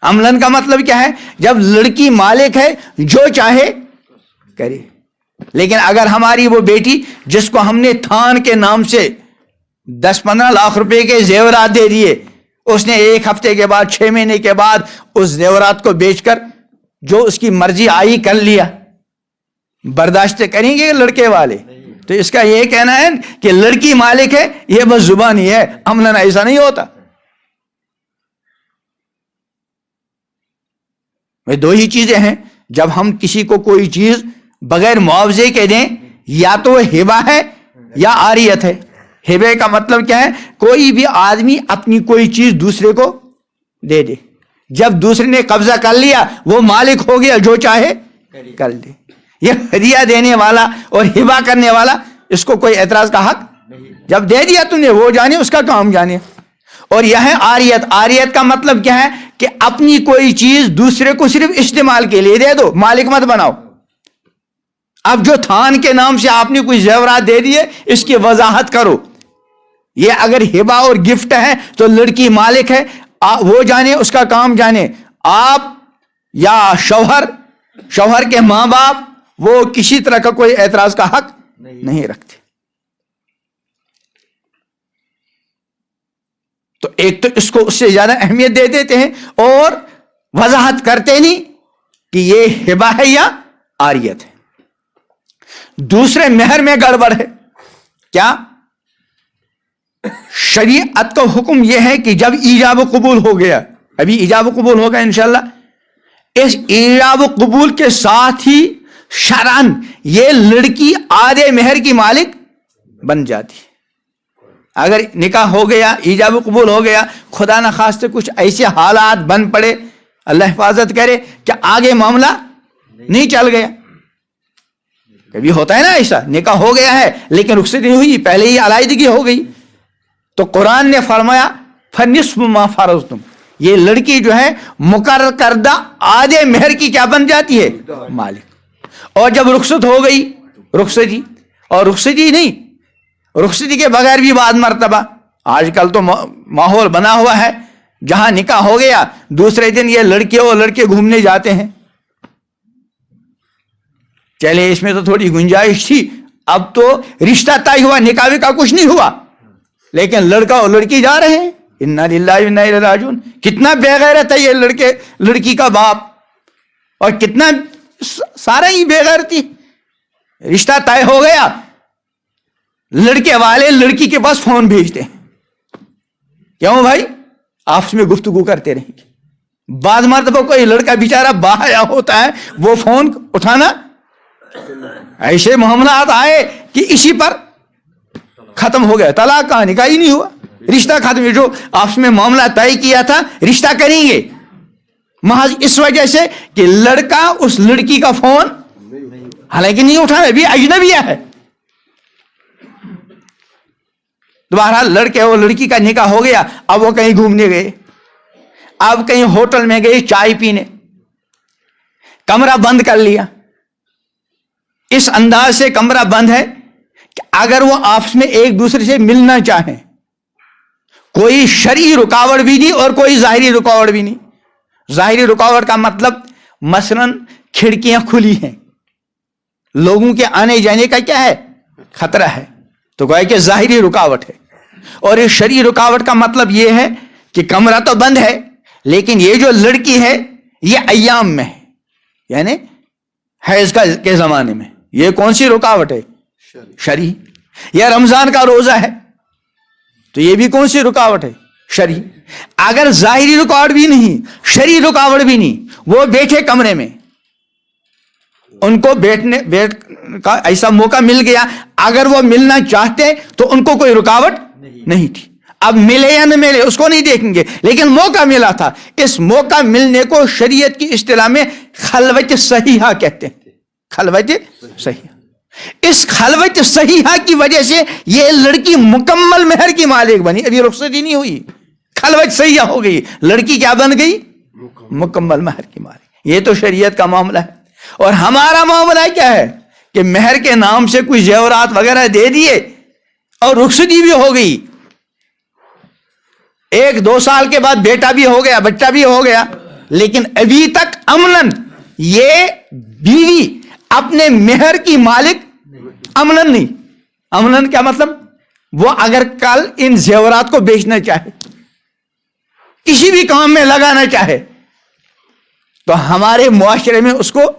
عملاً کا مطلب کیا ہے؟ جب لڑکی مالک ہے جو چاہے کرے، لیکن اگر ہماری وہ بیٹی جس کو ہم نے تھان کے نام سے 10-15 لاکھ روپے کے زیورات دے دیے، اس نے 1 ہفتے کے بعد 6 مہینے کے بعد اس زیورات کو بیچ کر جو اس کی مرضی آئی کر لیا، برداشت کریں گے لڑکے والے؟ تو اس کا یہ کہنا ہے کہ لڑکی مالک ہے، یہ بس زبانی ہے، عملاً ایسا نہیں ہوتا۔ دو ہی چیزیں ہیں، جب ہم کسی کو کوئی چیز بغیر معاوضے کے دیں، یا تو وہ ہبہ ہے یا عاریت ہے۔ ہبے کا مطلب کیا ہے؟ کوئی بھی آدمی اپنی کوئی چیز دوسرے کو دے دے، جب دوسرے نے قبضہ کر لیا وہ مالک ہو گیا، جو چاہے کر دے۔ یہ ہدیہ دینے والا اور ہبہ کرنے والا، اس کو کوئی اعتراض کا حق، جب دے دیا تم نے، وہ جانے اس کا کام جانے۔ اور یہ ہے عاریت۔ عاریت کا مطلب کیا ہے؟ کہ اپنی کوئی چیز دوسرے کو صرف استعمال کے لیے دے دو، مالک مت بناؤ۔ اب جو تھان کے نام سے آپ نے کوئی زیورات دے دیے، اس کی وضاحت کرو۔ یہ اگر ہبہ اور گفٹ ہے تو لڑکی مالک ہے، وہ جانے اس کا کام جانے۔ آپ یا شوہر کے ماں باپ، وہ کسی طرح کا کوئی اعتراض کا حق نہیں رکھتے۔ تو ایک تو اس کو اس سے زیادہ اہمیت دے دیتے ہیں اور وضاحت کرتے نہیں کہ یہ ہبہ ہے یا عاریت ہے۔ دوسرے مہر میں گڑبڑ ہے۔ کیا؟ شریعت کا حکم یہ ہے کہ جب ایجاب و قبول ہو گیا، ابھی ایجاب و قبول ہوگا انشاءاللہ، اس ایجاب و قبول کے ساتھ ہی شرعاً یہ لڑکی آدھے مہر کی مالک بن جاتی ہے۔ اگر نکاح ہو گیا، ایجاب و قبول ہو گیا، خدا نخواستہ کچھ ایسے حالات بن پڑے، اللہ حفاظت کرے، کہ آگے معاملہ نہیں چل گیا۔ کبھی ہوتا ہے نا ایسا، نکاح ہو گیا ہے لیکن رخصتی نہیں ہوئی، پہلے ہی علیحدگی ہو گئی، تو قرآن نے فرمایا فنصف ما فرضتم، یہ لڑکی جو ہے مقرر کردہ آدھے مہر کی کیا بن جاتی ہے؟ مالک۔ اور جب رخصت ہو گئی، رخصتی، اور رخصتی نہیں، رخصتی کے بغیر بھی بعض مرتبہ، آج کل تو ماحول بنا ہوا ہے جہاں نکاح ہو گیا دوسرے دن یہ لڑکے اور لڑکے گھومنے جاتے ہیں۔ چلے اس میں تو تھوڑی گنجائش تھی، اب تو رشتہ طے ہوا، نکاح کا کچھ نہیں ہوا، لیکن لڑکا اور لڑکی جا رہے ہیں۔ انا للہ و انا الیہ راجعون۔ کتنا بے غیرت ہے یہ لڑکی کا باپ، اور کتنا سارا ہی بے غیرتی۔ رشتہ طے ہو گیا، لڑکے والے لڑکی کے پاس فون بھیجتے ہیں، کیوں بھائی؟ آپس میں گفتگو کرتے رہیں گے۔ بعض مرتبہ کوئی لڑکا بیچارہ باہر ہوتا ہے، وہ فون اٹھانا، ایسے معاملات آئے کہ اسی پر ختم ہو گیا، طلاق کا نکاح ہی نہیں ہوا، رشتہ ختم۔ جو آپس میں معاملہ طے کیا تھا رشتہ کریں گے، محض اس وجہ سے کہ لڑکا اس لڑکی کا فون حالانکہ نہیں اٹھانا، ابھی اجنبیہ ہے۔ دوبارہ لڑکے اور لڑکی کا نکاح ہو گیا، اب وہ کہیں گھومنے گئے، اب کہیں ہوٹل میں گئے چائے پینے، کمرہ بند کر لیا۔ اس انداز سے کمرہ بند ہے کہ اگر وہ آپس میں ایک دوسرے سے ملنا چاہیں، کوئی شرعی رکاوٹ بھی نہیں اور کوئی ظاہری رکاوٹ بھی نہیں۔ ظاہری رکاوٹ کا مطلب مثلاً کھڑکیاں کھلی ہیں، لوگوں کے آنے جانے کا کیا ہے؟ خطرہ ہے، تو گویا کہ ظاہری رکاوٹ ہے۔ اور اس شرعی رکاوٹ کا مطلب یہ ہے کہ کمرہ تو بند ہے لیکن یہ جو لڑکی ہے یہ ایام میں ہے، یعنی حیض کے زمانے میں۔ یہ کون سی رکاوٹ ہے؟ شرعی۔ یا رمضان کا روزہ ہے تو یہ بھی کون سی رکاوٹ ہے؟ شرعی۔ اگر ظاہری رکاوٹ بھی نہیں، شرعی رکاوٹ بھی نہیں، وہ بیٹھے کمرے میں، ان کو بیٹ کا ایسا موقع مل گیا، اگر وہ ملنا چاہتے تو ان کو کوئی رکاوٹ نہیں تھی. اب ملے یا نہ ملے اس کو نہیں دیکھیں گے، لیکن موقع ملا تھا. اس موقع ملنے کو شریعت کی اصطلاح میں خلوت صحیحہ کہتے ہیں. خلوت صحیحہ. اس خلوت صحیحہ کی وجہ سے یہ لڑکی مکمل مہر کی مالک بنی. ابھی رخصتی نہیں ہوئی، خلوت صحیحہ ہو گئی، لڑکی کیا بن گئی؟ مکمل مہر کی مالک. یہ تو شریعت کا معاملہ ہے. اور ہمارا معاملہ کیا ہے کہ مہر کے نام سے کوئی زیورات وغیرہ دے دیے اور رخصتی بھی ہو گئی. 1-2 سال کے بعد بیٹا بھی ہو گیا، بچہ بھی ہو گیا، لیکن ابھی تک امنن یہ بیوی اپنے مہر کی مالک امنن نہیں. امنن کیا مطلب؟ وہ اگر کل ان زیورات کو بیچنا چاہے، کسی بھی کام میں لگانا چاہے، تو ہمارے معاشرے میں اس کو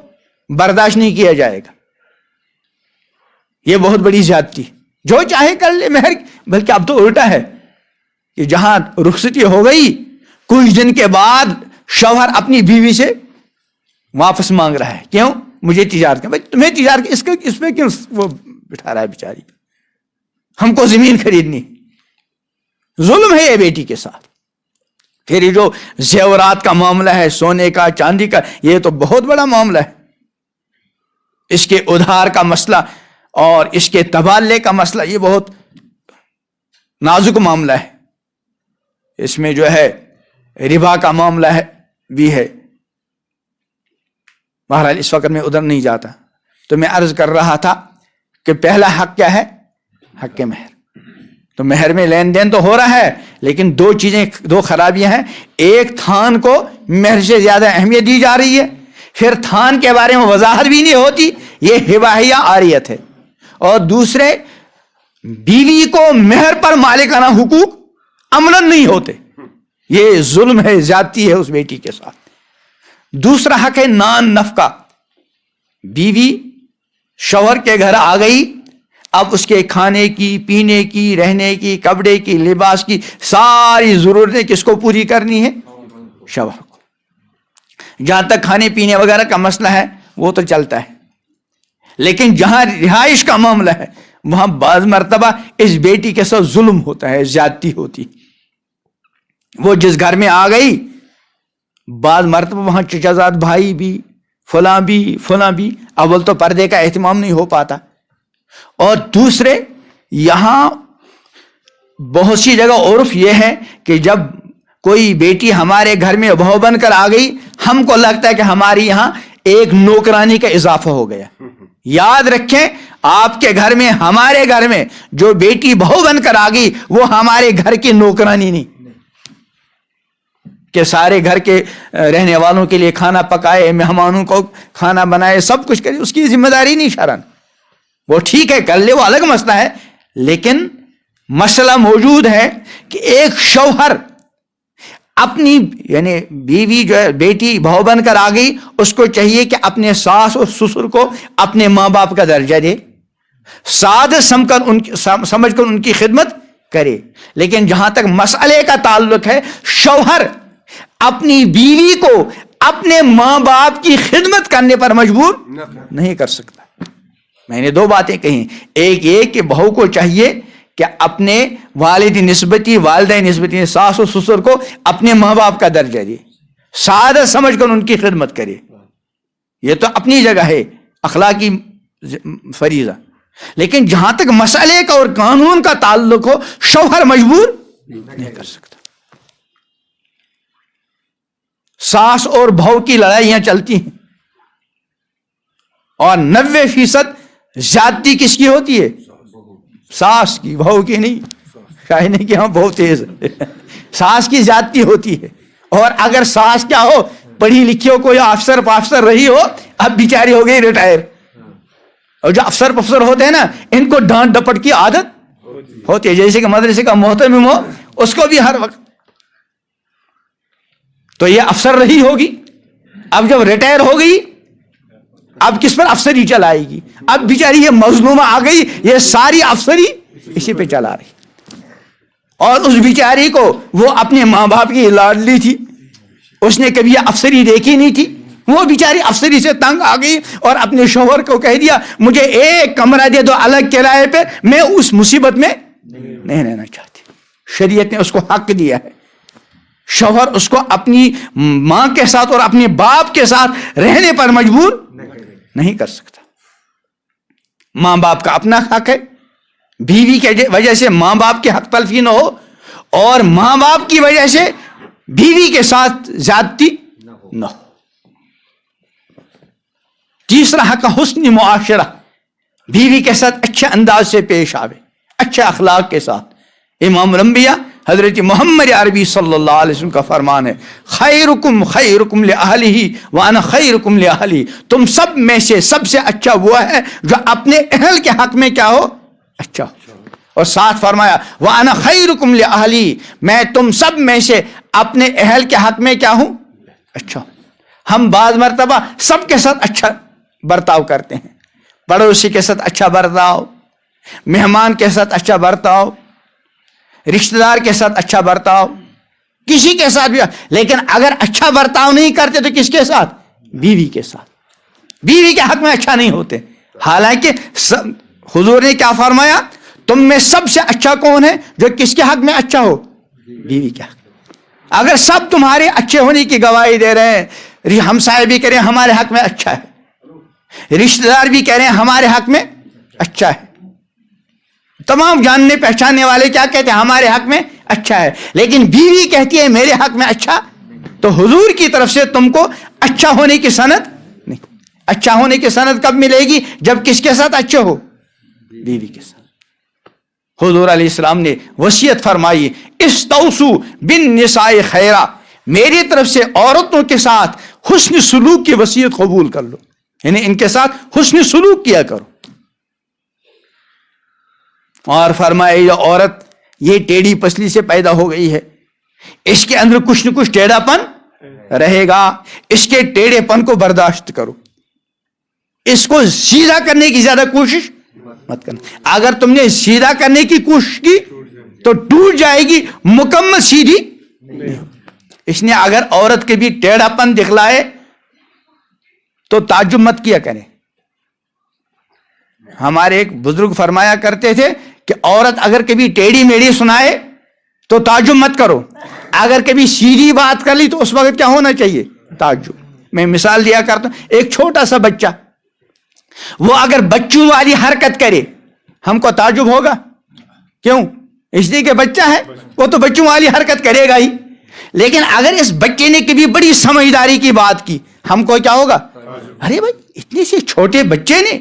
برداشت نہیں کیا جائے گا. یہ بہت بڑی زیادتی. جو چاہے کر لے مہر. بلکہ اب تو الٹا ہے کہ جہاں رخصتی ہو گئی کچھ دن کے بعد شوہر اپنی بیوی سے واپس مانگ رہا ہے. کیوں؟ مجھے تجارت بھائی تمہیں تجارت اس پہ کیوں وہ بٹھا رہا ہے بیچاری؟ ہم کو زمین خریدنی. ظلم ہے یہ بیٹی کے ساتھ. پھر یہ جو زیورات کا معاملہ ہے، سونے کا چاندی کا، یہ تو بہت بڑا معاملہ ہے. اس کے ادھار کا مسئلہ اور اس کے تبادلے کا مسئلہ یہ بہت نازک معاملہ ہے. اس میں جو ہے ربا کا معاملہ ہے بھی ہے. بہرحال اس وقت میں ادھر نہیں جاتا. تو میں عرض کر رہا تھا کہ پہلا حق کیا ہے؟ حق مہر. تو مہر میں لین دین تو ہو رہا ہے، لیکن 2 چیزیں، 2 خرابیاں ہیں. ایک، تھان کو مہر سے زیادہ اہمیت دی جا رہی ہے. پھر تھان کے بارے میں وضاحت بھی نہیں ہوتی، یہ ہباہیہ عاریت ہے. اور دوسرے، بیوی کو مہر پر مالکانہ حقوق امنن نہیں ہوتے. یہ ظلم ہے، زیادتی ہے اس بیٹی کے ساتھ. دوسرا حق ہے نان نفقہ. بیوی شوہر کے گھر آ گئی، اب اس کے کھانے کی، پینے کی، رہنے کی، کپڑے کی، لباس کی ساری ضرورتیں کس کو پوری کرنی ہے؟ شوہر کو. جہاں تک کھانے پینے وغیرہ کا مسئلہ ہے وہ تو چلتا ہے، لیکن جہاں رہائش کا معاملہ ہے وہاں بعض مرتبہ اس بیٹی کے ساتھ ظلم ہوتا ہے، زیادتی ہوتی. وہ جس گھر میں آ گئی، بعض مرتبہ وہاں چچا زاد بھائی بھی، فلاں بھی. اول تو پردے کا اہتمام نہیں ہو پاتا، اور دوسرے یہاں بہت سی جگہ عرف یہ ہے کہ جب کوئی بیٹی ہمارے گھر میں بہو بن کر آ گئی، ہم کو لگتا ہے کہ ہماری یہاں ایک نوکرانی کا اضافہ ہو گیا. یاد رکھیں، آپ کے گھر میں، ہمارے گھر میں جو بیٹی بہو بن کر آ گئی وہ ہمارے گھر کی نوکرانی نہیں کہ سارے گھر کے رہنے والوں کے لیے کھانا پکائے، مہمانوں کو کھانا بنائے، سب کچھ کرے. اس کی ذمہ داری نہیں شرعاً. وہ ٹھیک ہے کر لے، وہ الگ مسئلہ ہے. لیکن مسئلہ موجود ہے کہ ایک شوہر اپنی، یعنی بیوی جو ہے، بیٹی بہو بن کر آ گئی، اس کو چاہیے کہ اپنے ساس اور سسر کو اپنے ماں باپ کا درجہ دے، سعادت سمجھ کر ان کی خدمت کرے. لیکن جہاں تک مسئلے کا تعلق ہے، شوہر اپنی بیوی کو اپنے ماں باپ کی خدمت کرنے پر مجبور نہیں کر سکتا. میں نے 2 باتیں کہیں. ایک یہ کہ بہو کو چاہیے کہ اپنے والد نسبتی، والدہ نسبتی، ساس و سسر کو اپنے ماں باپ کا درجہ دے، سعادت سمجھ کر ان کی خدمت کرے. یہ تو اپنی جگہ ہے اخلاقی فریضہ. لیکن جہاں تک مسئلے کا اور قانون کا تعلق ہو، شوہر مجبور نہیں کر سکتا. ساس اور بہو کی لڑائیاں چلتی ہیں، اور 90% زیادتی کس کی ہوتی ہے؟ ساس کی، بہو کی نہیں. شاید نہیں کہ ہم بہت تیز ہے. ساس کی زیادتی ہوتی ہے. اور اگر ساس کیا ہو، پڑھی لکھی ہو، کوئی افسر رہی ہو، اب بیچاری ہو گئی ریٹائر. اور جو افسر ہوتے ہیں نا، ان کو ڈانٹ ڈپٹ کی عادت ہوتی ہے. جیسے کہ مدرسے کا محتمم ہو، اس کو بھی ہر وقت. تو یہ افسر رہی ہوگی، اب جب ریٹائر ہو گئی، اب کس پر افسری چلائے گی؟ اب بیچاری یہ مظلومہ آ گئی، یہ ساری افسری اسی پہ چلا رہی. اور اس بیچاری کو وہ اپنے ماں باپ کی لاڈلی تھی، اس نے کبھی یہ افسری دیکھی نہیں تھی. وہ بیچاری افسری سے تنگ آ گئی اور اپنے شوہر کو کہہ دیا مجھے ایک کمرہ دے دو الگ کرائے پہ، میں اس مصیبت میں نہیں رہنا چاہتی۔ شریعت نے اس کو حق دیا ہے، شوہر اس کو اپنی ماں کے ساتھ اور اپنے باپ کے ساتھ رہنے پر مجبور نہیں کر سکتا۔ ماں باپ کا اپنا حق ہے، بیوی کی وجہ سے ماں باپ کے حق تلفی نہ ہو، اور ماں باپ کی وجہ سے بیوی کے ساتھ زیادتی نہ ہو۔ تیسرا حق حسن معاشرہ، بیوی کے ساتھ اچھے انداز سے پیش آوے، اچھے اخلاق کے ساتھ۔ امام الانبیاء حضرت محمد عربی صلی اللہ علیہ وسلم کا فرمان ہے خیرکم خیرکم لأہلہ وانا خیرکم لأہلی، تم سب میں سے سب سے اچھا وہ ہے جو اپنے اہل کے حق میں کیا ہو، اچھا ہو۔ اور ساتھ فرمایا وانا خیرکم لأہلی، میں تم سب میں سے اپنے اہل کے حق میں کیا ہوں، اچھا ہوں۔ ہم بعض مرتبہ سب کے ساتھ اچھا برتاؤ کرتے ہیں، پڑوسی کے ساتھ اچھا برتاؤ، مہمان کے ساتھ اچھا برتاؤ، رشتہ دار کے ساتھ اچھا برتاؤ، کسی کے ساتھ بھی، لیکن اگر اچھا برتاؤ نہیں کرتے تو کس کے ساتھ، بیوی کے ساتھ، بیوی کے حق میں اچھا نہیں ہوتے۔ حالانکہ حضور نے کیا فرمایا، تم میں سب سے اچھا کون ہے جو کس کے حق میں اچھا ہو، بیوی کے حق۔ اگر سب تمہارے اچھے ہونے کی گواہی دے رہے ہیں، ہمسائے بھی کہہ رہے ہیں ہمارے حق میں اچھا ہے، رشتہ دار بھی کہہ رہے ہیں ہمارے حق میں اچھا ہے، تمام جاننے پہچاننے والے کیا کہتے ہیں ہمارے حق میں اچھا ہے، لیکن بیوی کہتی ہے میرے حق میں اچھا، تو حضور کی طرف سے تم کو اچھا ہونے کی سند نہیں۔ اچھا ہونے کی سند کب ملے گی، جب کس کے ساتھ اچھے ہو، بیوی کے ساتھ۔ حضور علیہ السلام نے وصیت فرمائی استوصوا بالنساء خیرا، میری طرف سے عورتوں کے ساتھ حسن سلوک کی وصیت قبول کر لو، یعنی ان کے ساتھ حسن سلوک کیا کرو۔ اور فرمایا یہ عورت یہ ٹیڑھی پسلی سے پیدا ہو گئی ہے، اس کے اندر کچھ نہ کچھ ٹیڑھا پن رہے گا، اس کے ٹیڑھے پن کو برداشت کرو، اس کو سیدھا کرنے کی زیادہ کوشش مت کرنا۔ اگر تم نے سیدھا کرنے کی کوشش کی تو ٹوٹ جائے گی، مکمل سیدھی۔ اس نے اگر عورت کے بھی ٹیڑھا پن دکھلائے تو تعجب مت کیا کریں۔ ہمارے ایک بزرگ فرمایا کرتے تھے کہ عورت اگر کبھی ٹیڑھی میڑھی سنائے تو تعجب مت کرو، اگر کبھی سیدھی بات کر لی تو اس وقت کیا ہونا چاہیے، تعجب۔ میں مثال دیا کرتا ہوں، ایک چھوٹا سا بچہ وہ اگر بچوں والی حرکت کرے ہم کو تعجب ہوگا، کیوں؟ اس لیے کہ بچہ ہے، وہ تو بچوں والی حرکت کرے گا ہی، لیکن اگر اس بچے نے کبھی بڑی سمجھداری کی بات کی ہم کو کیا ہوگا، ارے بھائی اتنے سے چھوٹے بچے نے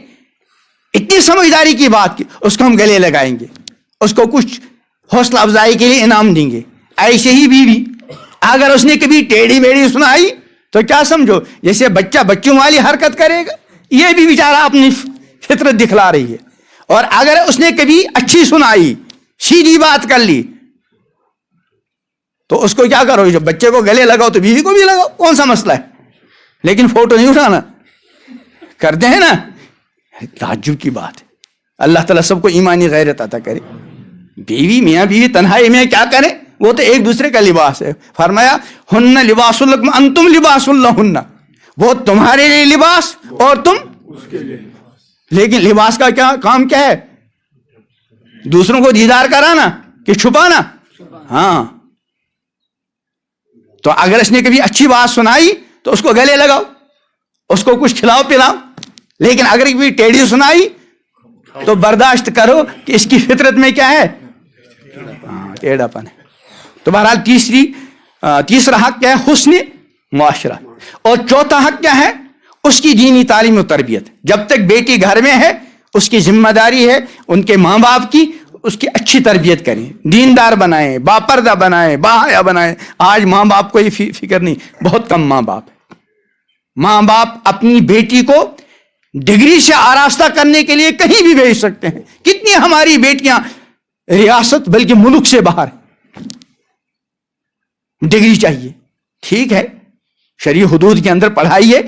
اتنی سمجھداری کی بات کی، اس کو ہم گلے لگائیں گے، اس کو کچھ حوصلہ افزائی کے لیے انعام دیں گے۔ ایسے ہی بیوی اگر اس نے کبھی ٹیڑھی میڑھی سنائی تو کیا سمجھو جیسے بچہ بچوں والی حرکت کرے گا، یہ بھی بیچارہ اپنی فطرت دکھلا رہی ہے۔ اور اگر اس نے کبھی اچھی سنائی، سیدھی بات کر لی، تو اس کو کیا کرو، جب بچے کو گلے لگاؤ تو بیوی کو بھی لگاؤ، کون سا مسئلہ ہے، لیکن فوٹو نہیں اٹھانا، کرتے ہیں نا، تعجب کی بات ہے۔ اللہ تعالیٰ سب کو ایمانی غیرت عطا کرے۔ بیوی میاں بیوی تنہائی میں کیا کریں، وہ تو ایک دوسرے کا لباس ہے۔ فرمایا ہن لباس لکم انتم لباس لہن، وہ تمہارے لیے لباس اور تم اس کے لیے۔ لیکن لباس کا کیا کام کیا ہے، دوسروں کو دیدار کرانا کہ چھپانا؟ ہاں، تو اگر اس نے کبھی اچھی بات سنائی تو اس کو گلے لگاؤ، اس کو کچھ کھلاؤ پلاؤ، لیکن اگر کبھی ٹیڑھی سنائی تو برداشت کرو کہ اس کی فطرت میں کیا ہے، ٹیڑھا پن ہے۔ تو بہرحال تیسرا حق کیا ہے، حسن معاشرہ۔ اور چوتھا حق کیا ہے، اس کی دینی تعلیم و تربیت۔ جب تک بیٹی گھر میں ہے اس کی ذمہ داری ہے ان کے ماں باپ کی اس کی اچھی تربیت کریں، دیندار بنائیں، باپردہ بنائیں، باحیا بنائیں۔ آج ماں باپ کو یہ فکر نہیں، بہت کم ماں باپ ہے۔ ماں باپ اپنی بیٹی کو ڈگری سے آراستہ کرنے کے لیے کہیں بھی بھیج سکتے ہیں۔ کتنی ہماری بیٹیاں ریاست بلکہ ملک سے باہر، ڈگری چاہیے، ٹھیک ہے شرعی حدود کے اندر پڑھائی ہے،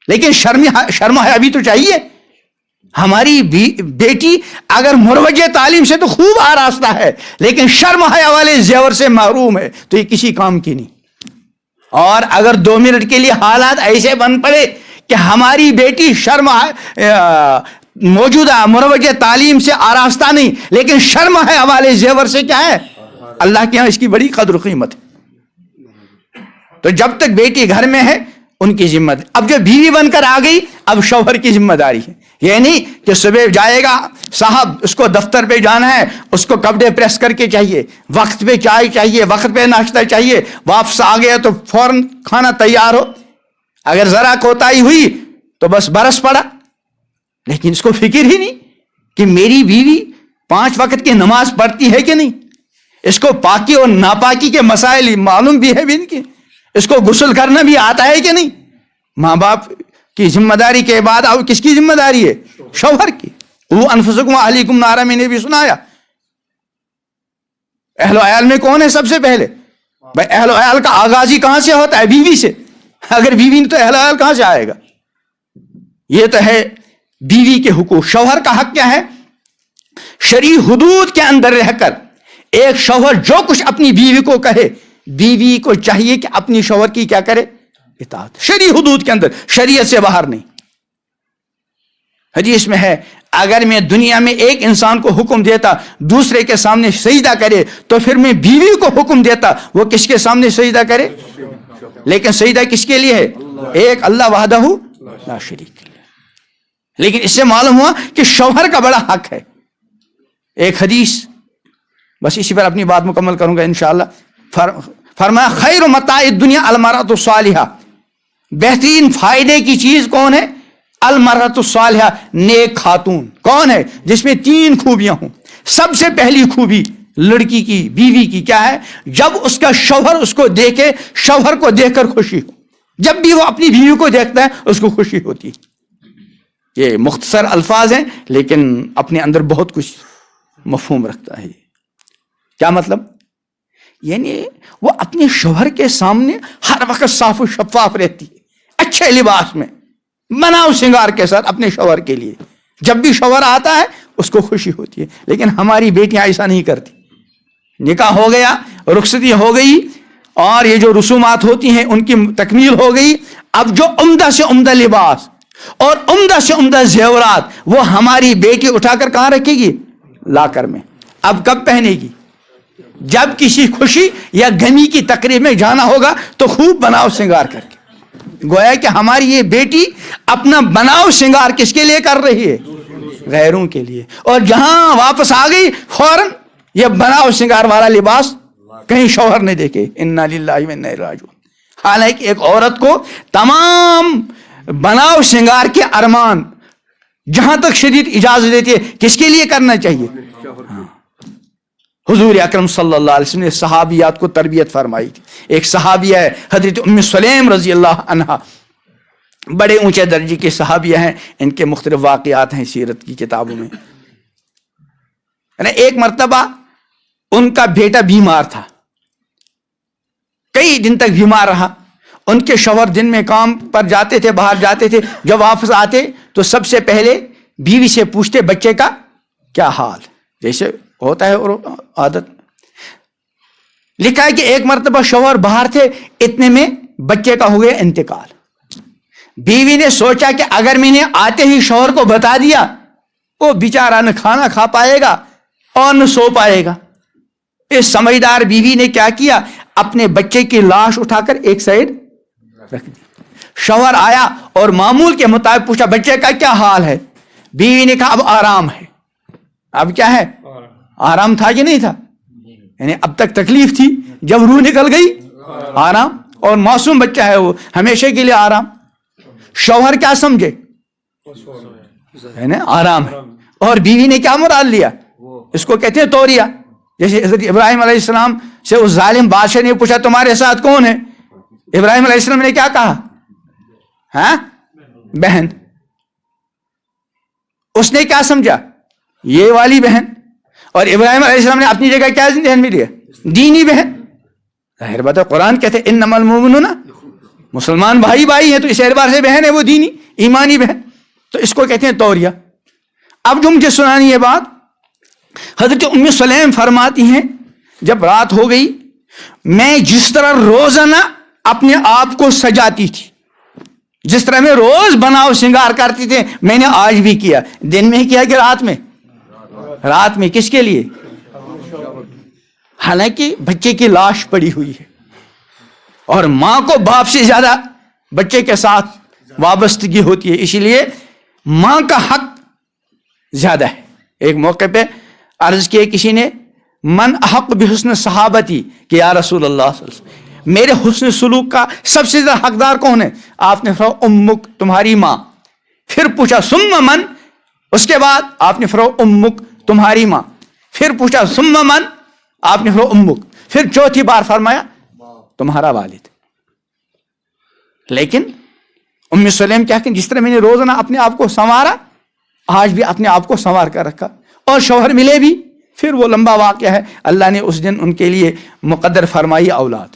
لیکن شرم حیا بھی تو چاہیے۔ ہماری بیٹی اگر مروجہ تعلیم سے تو خوب آراستہ ہے، لیکن شرم حیا والے زیور سے محروم ہے تو یہ کسی کام کی نہیں۔ اور اگر 2 منٹ کے لیے حالات ایسے بن پڑے کہ ہماری بیٹی شرم موجودہ مروج تعلیم سے آراستہ نہیں لیکن شرم ہے حوالے زیور سے، کیا ہے اللہ کے ہاں اس کی بڑی قدر و قیمت ہے. تو جب تک بیٹی گھر میں ہے ان کی ذمہ داری. اب جو بیوی بن کر آ گئی اب شوہر کی ذمہ داری ہے. یہ نہیں کہ صبح جائے گا صاحب اس کو دفتر پہ جانا ہے، اس کو کپڑے پریس کر کے چاہیے، وقت پہ چائے چاہیے، وقت پہ ناشتہ چاہیے، واپس آ گیا تو فوراً کھانا تیار ہو. اگر ذرا کوتاہی ہوئی تو بس برس پڑا. لیکن اس کو فکر ہی نہیں کہ میری بیوی 5 وقت کی نماز پڑھتی ہے کہ نہیں، اس کو پاکی اور ناپاکی کے مسائل معلوم بھی ہے بھی نہیں، اس کو غسل کرنا بھی آتا ہے کہ نہیں. ماں باپ کی ذمہ داری کے بعد اب کس کی ذمہ داری ہے؟ شوہر کی. وہ انفسکم اہلیکم نارا میں نے بھی سنایا. اہل و عیال میں کون ہے سب سے پہلے؟ بھائی اہل و عیال کا آغاز ہی کہاں سے ہوتا ہے؟ بیوی سے. اگر بیوی نہیں تو اہل و عیال کہاں سے آئے گا؟ یہ تو ہے بیوی کے حقوق. شوہر کا حق کیا ہے؟ شرعی حدود کے اندر رہ کر ایک شوہر جو کچھ اپنی بیوی کو کہے، بیوی کو چاہیے کہ اپنی شوہر کی کیا کرے؟ اطاعت. شرعی حدود کے اندر، شریعت سے باہر نہیں. حدیث میں ہے اگر میں دنیا میں ایک انسان کو حکم دیتا دوسرے کے سامنے سجدہ کرے تو پھر میں بیوی کو حکم دیتا وہ کس کے سامنے سجدہ کرے. لیکن سجدہ کس کے لیے ہے؟ ایک اللہ وحدہ لا شریک کے لیے. لیکن اس سے معلوم ہوا کہ شوہر کا بڑا حق ہے. ایک حدیث، بس اسی پر اپنی بات مکمل کروں گا انشاءاللہ. فرمایا خیر متاع الدنیا المرأۃ الصالحہ، بہترین فائدے کی چیز کون ہے؟ المرأۃ الصالحہ، نیک خاتون. کون ہے؟ جس میں 3 خوبیاں ہوں. سب سے پہلی خوبی لڑکی کی، بیوی کی کیا ہے؟ جب اس کا شوہر اس کو دیکھے، شوہر کو دیکھ کر خوشی ہو. جب بھی وہ اپنی بیوی کو دیکھتا ہے اس کو خوشی ہوتی. یہ مختصر الفاظ ہیں لیکن اپنے اندر بہت کچھ مفہوم رکھتا ہے. کیا مطلب؟ یعنی وہ اپنے شوہر کے سامنے ہر وقت صاف و شفاف رہتی ہے، اچھے لباس میں، بناؤ سنگار کے ساتھ اپنے شوہر کے لیے. جب بھی شوہر آتا ہے اس کو خوشی ہوتی ہے. لیکن ہماری بیٹیاں ایسا نہیں کرتی. نکاح ہو گیا، رخصتی ہو گئی اور یہ جو رسومات ہوتی ہیں ان کی تکمیل ہو گئی. اب جو عمدہ سے عمدہ لباس اور عمدہ سے عمدہ زیورات وہ ہماری بیٹی اٹھا کر کہاں رکھے گی؟ لاکر میں. اب کب پہنے گی؟ جب کسی خوشی یا غمی کی تقریب میں جانا ہوگا تو خوب بناؤ سنگار کر کے. گویا کہ ہماری یہ بیٹی اپنا بناؤ سنگار کس کے لیے کر رہی ہے؟ غیروں کے لیے. اور جہاں واپس آ گئی فوراً یہ بناؤ سنگار والا لباس کہیں شوہر نے دیکھے. انا للہ و انا الیہ راجعون. حالانکہ ایک عورت کو تمام بناؤ سنگار کے ارمان جہاں تک شریعت اجازت دیتی ہے کس کے لیے کرنا چاہیے؟ حضور اکرم صلی اللہ علیہ وسلم نے صحابیات کو تربیت فرمائی تھی. ایک صحابیہ ہے حضرت ام سلیم رضی اللہ عنہا، بڑے اونچے درجے کے صحابیہ ہیں. ان کے مختلف واقعات ہیں سیرت کی کتابوں میں. ایک مرتبہ ان کا بیٹا بیمار تھا، کئی دن تک بیمار رہا. ان کے شوہر دن میں کام پر جاتے تھے، باہر جاتے تھے. جب واپس آتے تو سب سے پہلے بیوی سے پوچھتے بچے کا کیا حال، جیسے ہوتا ہے اور عادت. لکھا ہے کہ ایک مرتبہ شوہر باہر تھے، اتنے میں بچے کا ہو گیا انتقال. بیوی نے سوچا کہ اگر میں نے آتے ہی شوہر کو بتا دیا وہ بیچارہ نہ کھانا کھا پائے گا اور نہ سو پائے گا. اس سمجھدار بیوی نے کیا کیا؟ اپنے بچے کی لاش اٹھا کر ایک سائڈ رکھ دی. شوہر آیا اور معمول کے مطابق پوچھا بچے کا کیا حال ہے. بیوی نے کہا اب آرام ہے. اب کیا ہے؟ آرام تھا کہ نہیں تھا؟ یعنی اب تک تکلیف تھی، جب روح نکل گئی آرام. اور معصوم بچہ ہے وہ، ہمیشہ کے لیے آرام. شوہر کیا سمجھے؟ آرام ہے. اور بیوی نے کیا مراد لیا؟ اس کو کہتے ہیں توریہ. جیسے حضرت ابراہیم علیہ السلام سے اس ظالم بادشاہ نے پوچھا تمہارے ساتھ کون ہے؟ ابراہیم علیہ السلام نے کیا کہا؟ ہاں بہن. اس نے کیا سمجھا؟ یہ والی بہن. اور ابراہیم علیہ السلام نے اپنی جگہ کیا ذہن میں لیا؟ دینی بہن. ظاہر بات ہے قرآن کہتے ہیں انما المؤمنون، مسلمان بھائی بھائی ہیں تو اس اعتبار سے بہن ہے وہ دینی ایمانی بہن. تو اس کو کہتے ہیں توریہ. اب جو مجھے سنانی یہ بات، حضرت ام سلیم فرماتی ہیں جب رات ہو گئی میں جس طرح روزانہ اپنے آپ کو سجاتی تھی. جس طرح میں روز بناؤ سنگار کرتی تھے, میں نے آج بھی کیا. دن میں ہی کیا کہ رات میں؟ رات میں. کس کے لیے؟ حالانکہ بچے کی لاش پڑی ہوئی ہے, اور ماں کو باپ سے زیادہ بچے کے ساتھ وابستگی ہوتی ہے, اسی لیے ماں کا حق زیادہ ہے. ایک موقع پہ عرض کیا کسی نے, من احق بحسن صحابتی, کہ یا رسول اللہ صلی اللہ علیہ وسلم میرے حسن سلوک کا سب سے زیادہ حقدار کون ہے؟ آپ نے فرمایا امک, تمہاری ماں. پھر پوچھا ثم من, اس کے بعد آپ نے فرمایا امک, تمہاری ماں. پھر پوچھا ثم من, آپ نے فرمایا امک. پھر چوتھی بار فرمایا تمہارا والد. لیکن ام سلیم کیا کہ جس طرح میں نے روزانہ اپنے آپ کو سنوارا, آج بھی اپنے آپ کو سنوار کر رکھا. اور شوہر ملے بھی, پھر وہ لمبا واقعہ ہے, اللہ نے اس دن ان کے لیے مقدر فرمائی اولاد.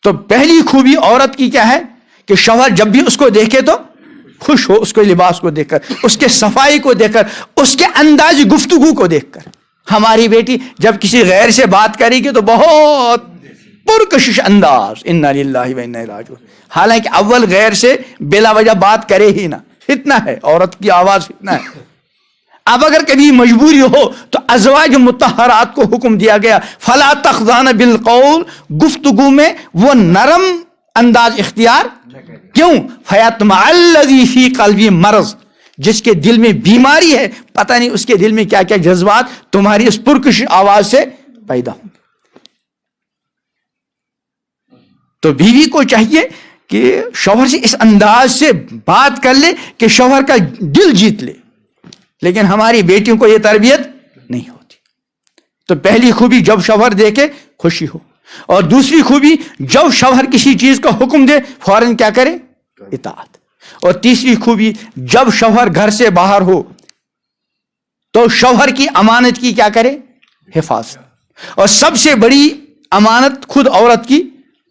تو پہلی خوبی عورت کی کیا ہے کہ شوہر جب بھی اس کو دیکھے تو خوش ہو, اس کے لباس کو دیکھ کر, اس کے صفائی کو دیکھ کر, اس کے انداز گفتگو کو دیکھ کر. ہماری بیٹی جب کسی غیر سے بات کرے گی تو بہت پرکشش انداز, انا للہ و انا الیہ راجعون. حالانکہ اول غیر سے بلا وجہ بات کرے ہی نہ, فتنہ ہے, عورت کی آواز فتنہ ہے. اب اگر کبھی مجبوری ہو تو ازواج مطہرات کو حکم دیا گیا فلا تخضعن بالقول, گفتگو میں وہ نرم انداز اختیار. کیوں؟ فیطمع الذی فی قلبی مرض, جس کے دل میں بیماری ہے, پتہ نہیں اس کے دل میں کیا کیا جذبات تمہاری اس پرکش آواز سے پیدا ہوں. تو بیوی کو چاہیے کہ شوہر سے اس انداز سے بات کر لے کہ شوہر کا دل جیت لے. لیکن ہماری بیٹیوں کو یہ تربیت نہیں ہوتی. تو پہلی خوبی جب شوہر دیکھے خوشی ہو, اور دوسری خوبی جب شوہر کسی چیز کا حکم دے فوراً کیا کرے؟ اطاعت. اور تیسری خوبی جب شوہر گھر سے باہر ہو تو شوہر کی امانت کی کیا کرے؟ حفاظت. اور سب سے بڑی امانت خود عورت کی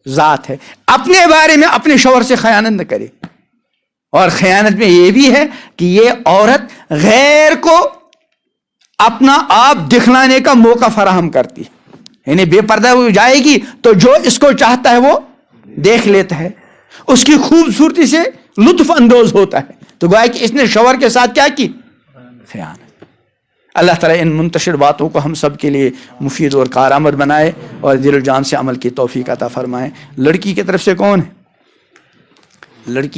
ذات ہے, اپنے بارے میں اپنے شوہر سے خیانت نہ کرے. اور خیانت میں یہ بھی ہے کہ یہ عورت غیر کو اپنا آپ دکھلانے کا موقع فراہم کرتی ہے. یعنی بے پردہ وہ جائے گی تو جو اس کو چاہتا ہے وہ دیکھ لیتا ہے, اس کی خوبصورتی سے لطف اندوز ہوتا ہے. تو گویا کہ اس نے شوہر کے ساتھ کیا کی؟ خیانت. اللہ تعالیٰ ان منتشر باتوں کو ہم سب کے لیے مفید اور کارآمد بنائے اور دل و جان سے عمل کی توفیق عطا فرمائے. لڑکی کی طرف سے کون ہے؟ لڑکی